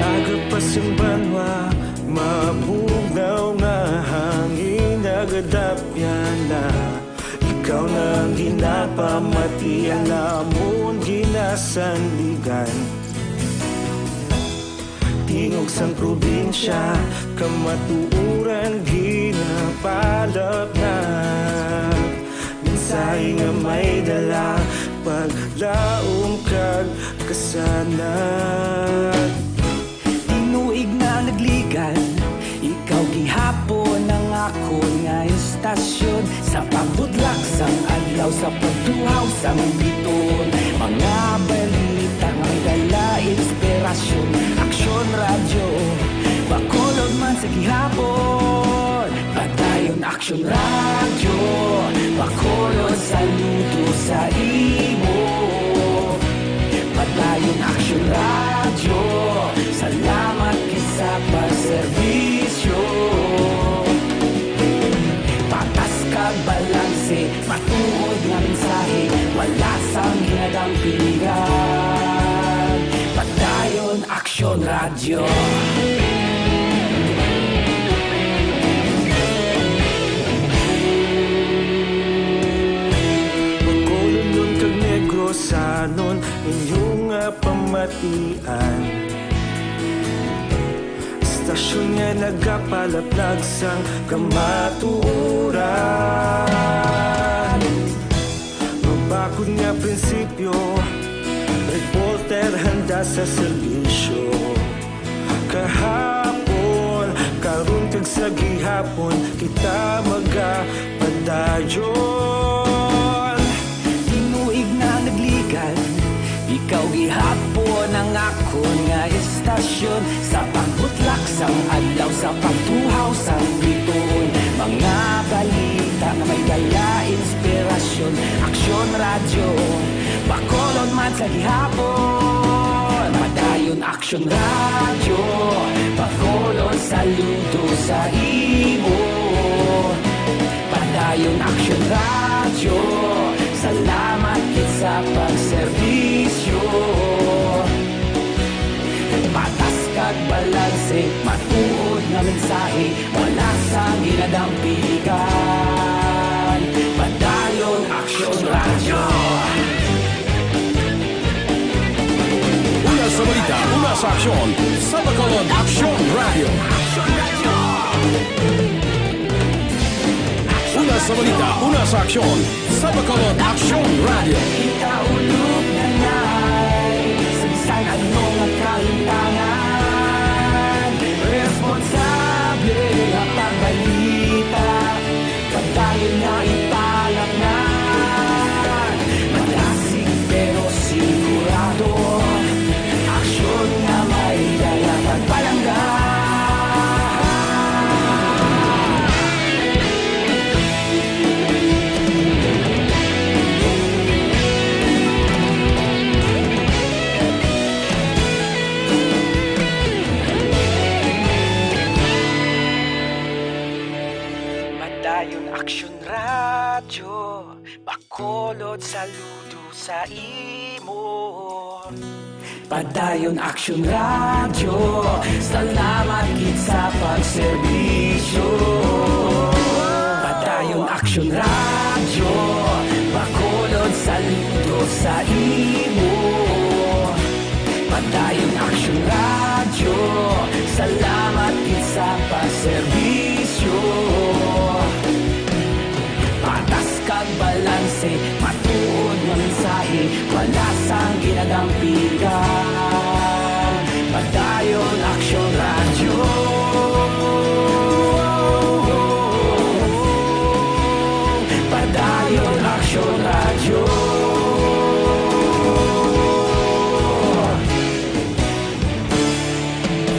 Agapasang banwa, mabugaw nga hangin agadapyan na. Ikaw nang ginapamatian namon ginasandigan. Tingog sang probinsya, kamatuuran ginapalap na. Minsay nga may dala, paglaom kag kasanag. Inuig na nagligan, ikaw gihapon ang ako nga istasyon. Sa pagbutlak sang adlaw, sa pagtuhaw sang biton. Mga balita nga dala inspirasyon. Aksyon radyo, bakulog man sa gihapon. Padayon aksyon radyo, bakulog saludo sa imo. Padayon aksyon radyo, salamat kisa pagserbisyo. Patas kag balanse, matuod nga mensahe, wala sang hinadampingan. Padayon aksyon radyo. Pagkulunod kag Negrosanon, inyong nga pamatian. Istasyon nga nagapalaplag sang kamatuuran. Mabakod nga prinsipyo, reporter handa sa serbisyo. Kahapon, karon kag sa gihapon, kita magapadayon. Tinuig na nagligan, ikaw gihapon ang ako nga istasyon. Sa pagbutlak sang adlaw, sa pagtuhaw sang biton. Mga balita nga may dala inspirasyon. Aksyon radyo, bakolon man sa gihapon. Padayon aksyon radyo, bakolon saludo sa imo. Padayon aksyon radyo, salamat kit sa pagserbisyo. Patas kag balanse, matuod nga mensahe, wala sang hinadampigan. Padayon aksyon radyo. Una sa balita, una sa aksyon, sa Bacolod Aksyon Radio. Una sa balita, una sa aksyon, sa Bacolod Aksyon Radio. Ikaulog na na'y sabisan ano nga kaintangan. Responsable ang pagbalita, pagdayon na ipalap na. Malasig pero sigurado, aksyon na may dala pagpalanggan. Padayon aksyon radyo, bakolod saludo sa imo. Padayon aksyon radyo, salamat kit sa pagserbisyo. Padayon aksyon radyo, bakolod saludo sa imo. Padayon aksyon radyo, salamat kit sa pagserbisyo. Patas kag balanse, matuod nga mensahe, wala sang ginadampigan. Padayon aksyon radyo. Padayon aksyon radyo.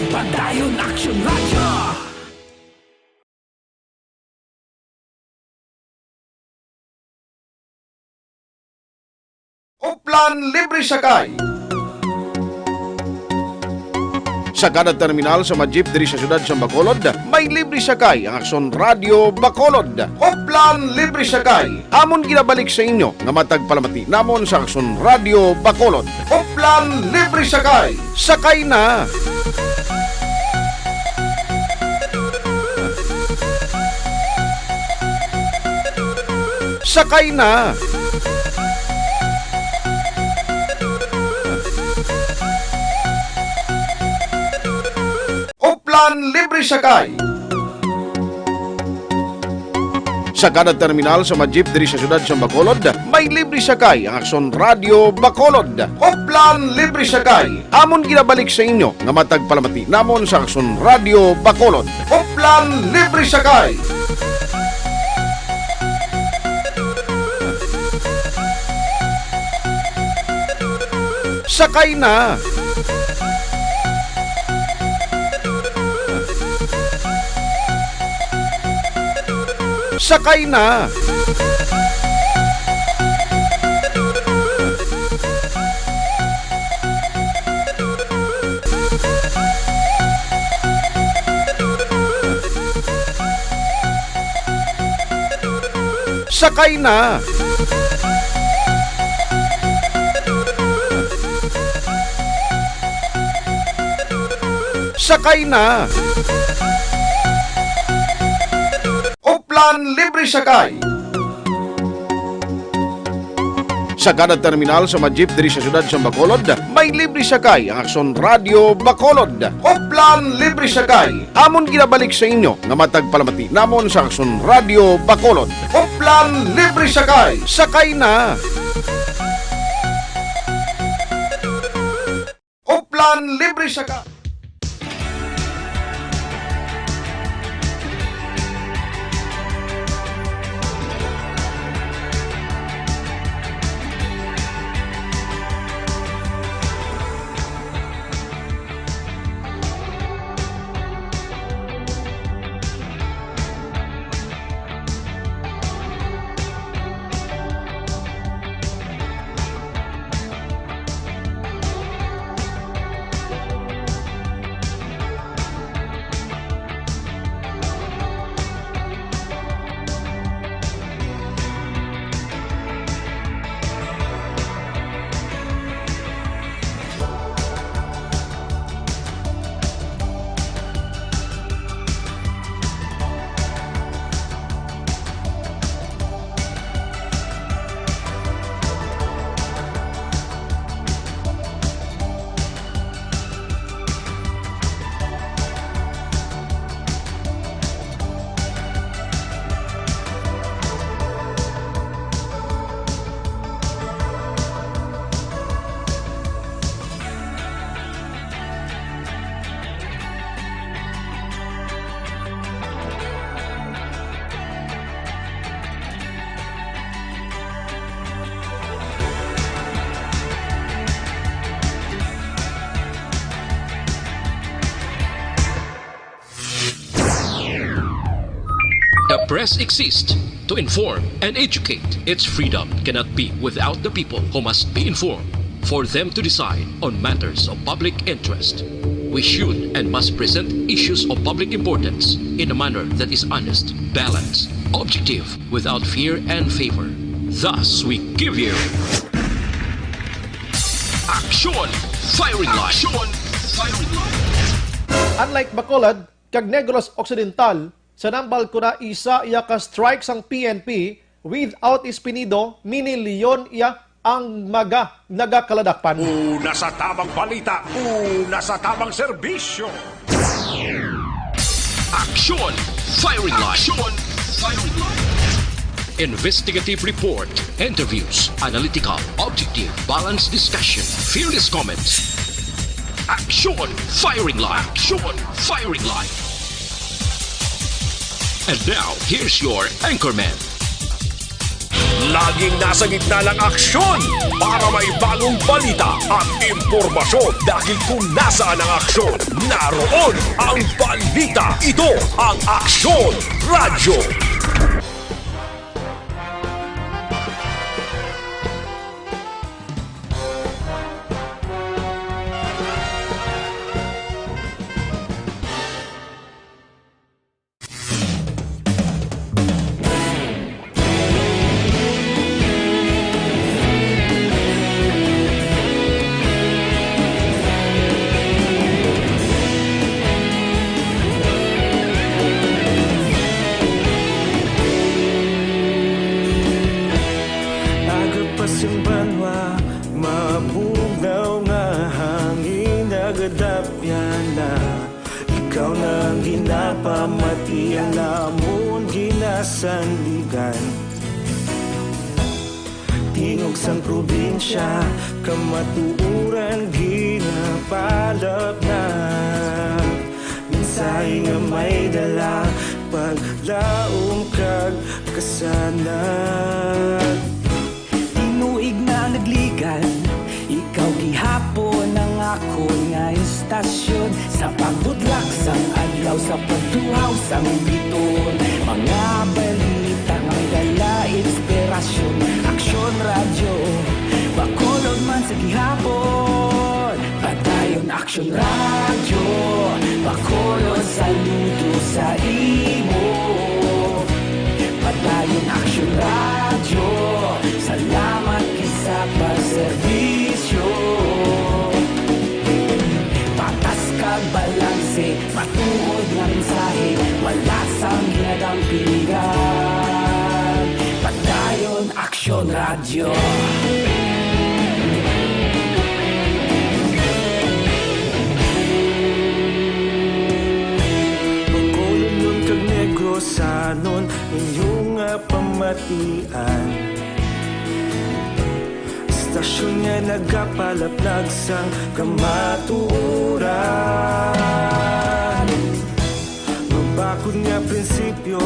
Padayon aksyon radyo. Uplan Libre Sakay. Sa kada terminal sa mga jeep diri sa siyudad sa Bacolod, may libre sakay ang Aksyon Radio Bacolod. Uplan Libre Sakay. Amon ginabalik sa inyo nga matag palamati namon sa Aksyon Radio Bacolod. Uplan Libre Sakay. Sakay na! Sakay na! Uplan Libre Sakay. Sa kada terminal sa mga jeep diri sa siyudad sa Bacolod, may libre sakay ang Aksyon Radio Bacolod. Uplan Libre Sakay. Amon ginabalik sa inyo nga matag palamati namon sa Aksyon Radio Bacolod. Uplan Libre Sakay. Sakay na! Sakay na! Sakay na! Sakay na! Uplan Libre Sakay. Sa kada terminal sa mga jeep diri sa siyudad sa Bacolod, may libre sakay ang Aksyon Radio Bacolod. Uplan Libre Sakay. Amon ginabalik sa inyo nga matag palamati namon sa Aksyon Radio Bacolod. Uplan Libre Sakay. Sakay na! Uplan Libre Sakay. The press exists to inform and educate. Its freedom cannot be without the people who must be informed for them to decide on matters of public interest. We should and must present issues of public importance in a manner that is honest, balanced, objective, without fear and favor. Thus, we give you Aksyon Firing Line. Aksyon Firing Line. Unlike Bacolod, kag Negros Occidental, sa nambal ko na isa iya ka strike sang PNP without Espinido, mini Leon iya ang nagakaladakpan. Una sa tamang balita, una sa tamang serbisyo. Aksyon Firing Line. Aksyon Firing Line. Investigative report, interviews, analytical, objective, balanced discussion, fearless comments. Aksyon Firing Line. Aksyon Firing Line. And now, here's your anchorman. Laging nasa gitna ng aksyon para may bagong balita at impormasyon. Dahil kung nasaan ang aksyon, naroon ang balita. Ito ang Aksyon Radyo. napamati ang namon ginasandigan. Tingog sang probinsya, kamatuuran ginapalap na. Minsay nga may dala, paglaom kag kasanag. Tinuig na nagligan, ikaw gihapon ang ako nga istasyon. Sa pagbudlak sang adlaw, sa pagduhaw sang biton. Mga balita nga may dala inspirasyon. Aksyon radyo, Bacolod man sa gihapon. Padayon Aksyon radyo, Bacolod saludo sa imo. Padayon Aksyon radyo, salamat kisa pagserbisyo. Patas kag balanse, matuod nga mensahe, wala sang ginadampingan. Padayon Aksyon radyo. Bacolod nun kag Negrosanon, inyong pamatian. Istasyon nga nagapalaplag sang kamatuuran. Mabakod nga prinsipyo,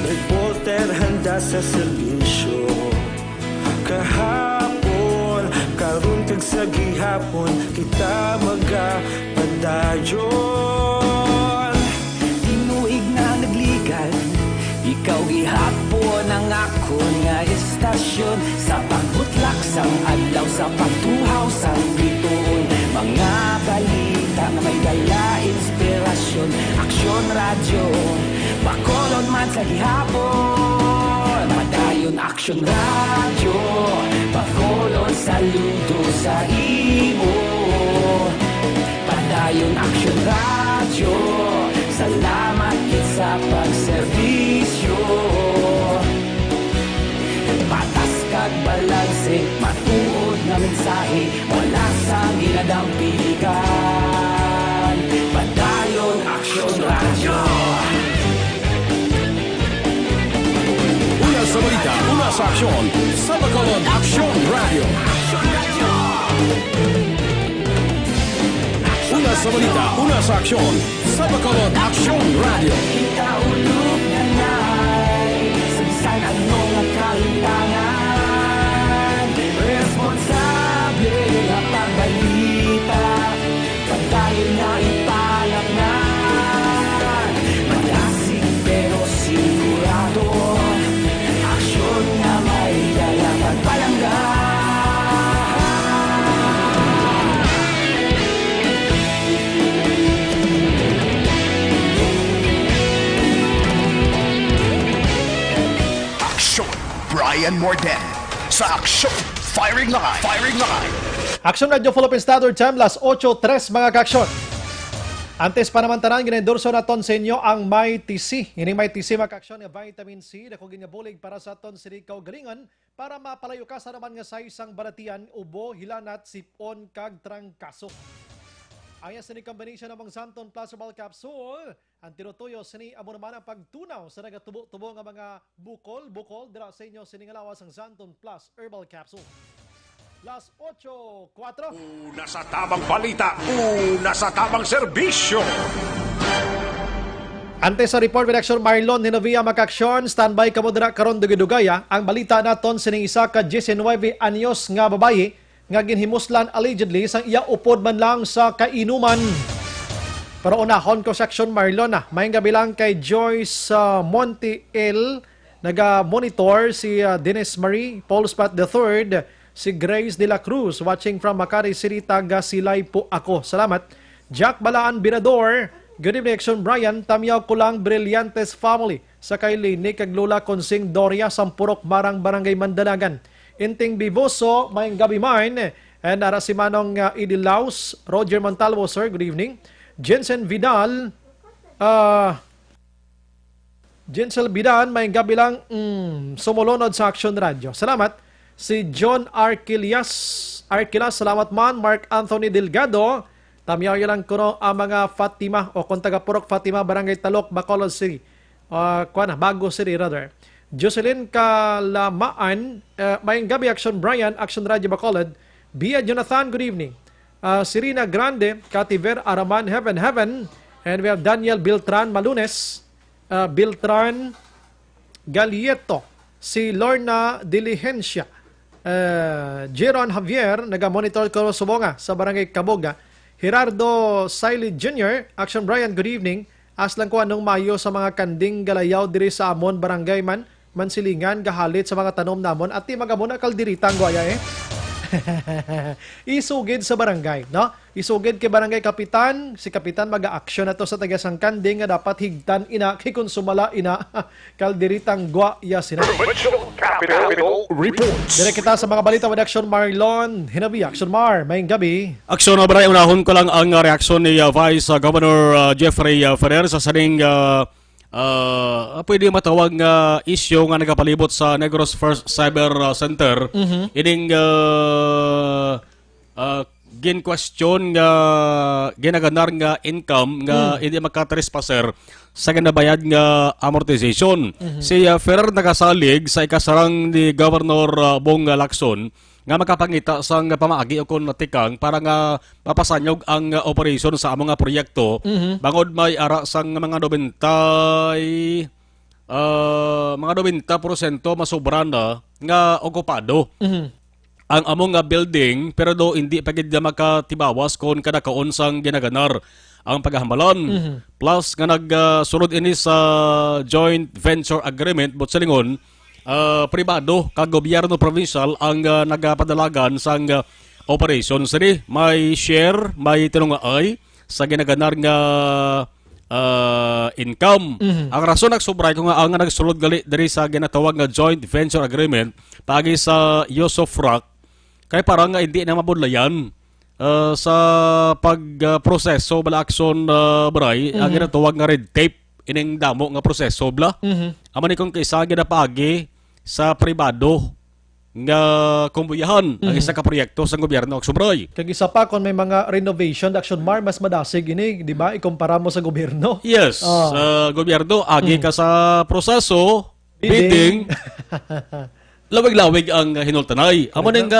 reporter handa sa serbisyo. Kahapon, karon kag sa gihapon, kita magapadayon. Tinuig na nagligan, ikaw gihapon ang ako nga istasyon. Sa pagbutlak sang adlaw, sa pagtuhaw sang bituon. Mga balita na may dala inspirasyon. Aksyon radyo, Bacolod man sa gihapon. Padayon Aksyon radyo, Bacolod saludo sa imo. Padayon Aksyon radyo, salamat kit sa pagserbisyo. Patas kag balanse, matuod nga mensahe, wala sang ginadampingan. Padayon Aksyon radyo. Una sa balita, una sa aksyon, sa Bacolod Aksyon Radio. Una sa balita, una sa aksyon, sa Bacolod Aksyon Radio. Kita ulog na na'y sabisan ano nga kahilangan. Responsable na pagbalita, pagdayon na ipalap na. Malasig pero sigurado, aksyon nga may dalang pagpalanggan. Brian Morden sa Aksyon Firing Line. Firing Line. Aksyon Radio Philippine Standard Time, las 8:03 mga kaaksyon. Antes pa naman tanan, ginendorso naton sa inyo ang May TC. Ining May TC mga kaaksyon nga vitamin C na kung ginyabulig para sa aton sinikaw galingan para mapalayo ka sa naman nga sa isang baratian, ubo, hilanat, sipon, kag trangkaso. Ayan sa ni combination ng mga Santon Plus Herbal Capsule, ang tinutuyo sa ni amo naman ang pagtunaw sa nagatubo-tubo nga mga bukol dira sa inyo siningalawas ang Santon Plus Herbal Capsule. Las 8:04. Una sa tamang balita, una sa tamang serbisyo. Ante sa report with Action Marlon Hinovia Makaksyon, standby kamo dira karon dugay-dugaya ang balita naton sining isa ka 19 anyos nga babaye nga ginhimuslan allegedly sang iya upod man lang sa kainuman. Pero unahon ko sa Action Marlon may gabi lang kay Joyce Montiel, naga-monitor si Dennis Marie Paulspat III, si Grace de la Cruz, watching from Makati City, taga Silay po ako. Salamat. Jack Balaan Birador, good evening Action Brian, tamyaw ko lang Brillantes family sa kay Lini kag Lola Consing Doria, Sampurok, Marang, Barangay Mandanagan. Inting Biboso, may gabi mine, and si Manong Idilaus, Roger Montalvo, sir, good evening. Jensen Vidal, Jensel Bidan, may gabi lang sumulunod sa Action Radio. Salamat. Si John Arquilas, salamat man. Mark Anthony Delgado, Tamiyaw lang kuno ang mga Fatima o kung taga Purok Fatima, Barangay Talok, Bacolod City. Bago City rather. Jocelyn Kalamaan, mayang gabi Action Brian, Action Radio Bacolod. Bia Jonathan, good evening. Serena Grande, Kativer Araman, Heaven. And we have Daniel Biltran Malunes, Biltran Galieto, si Lorna Diligencia, Jeron Javier, naga-monitor ko subonga sa Barangay Kaboga. Gerardo Siley Jr., Action Brian, good evening. Aslan ko anong mayo sa mga kanding galayaw diri sa amon barangay man mansilingan gahalit sa mga tanom namon at ti magamuna kaldiritang guaya isugid sa barangay, no? Isugid kay barangay kapitan, si kapitan maga-action na to sa tagasang kanding nga dapat higtan ina kikonsumala ina kaldiritang guaya sina. Dire kita sa mga balita with Action Marlon Hinabi. Action Mar, maying gabi. Action na ba, unahon ko lang ang reaksyon ni Vice Governor Jeffrey Ferrer sa saning pwede matawag nga issue nga nagapalibot sa Negros First Cyber Center. Ining gin-question nga ginaganar nga income nga hindi magka-trespasser sa ginabayad nga amortization. Si Ferrer nagasalig sa ikasarang ni Governor Bong Lacson nga makapangita sang pamaagi o kon natikang para nga mapasanyog ang operation sa among nga proyekto. Bangod may ara sang mga 90% masobra na nga okupado ang among nga building, pero do hindi pa gid makatibawas kon kada kaon sang ginaganar ang paghamalan. Plus nga nagsulod ini sa joint venture agreement but sa lingon pribado kag gobyerno provincial ang nagapadalagan sang operation. Sini may share, may tinungaay sa ginaganar nga income. Ang rason nagsubray ko nga ang nagsulod gali diri sa ginatawag nga joint venture agreement pagi sa use of rock kay parang nga hindi na mabudlayan sa pagproseso bala action bray ang ginatawag nga red tape ining damo nga proseso bla. Amani kung kaysa ginapagi sa pribado nga kumbuyahan ang isa ka proyekto sa gobyerno ug subray. Kag isa pa kon may mga renovation Action Mar mas madasig ini, di ba? Ikumpara mo sa gobyerno. Yes, sa gobyerno agi ka sa proseso, bidding. Lawig-lawig ang hinultanay. Amo ning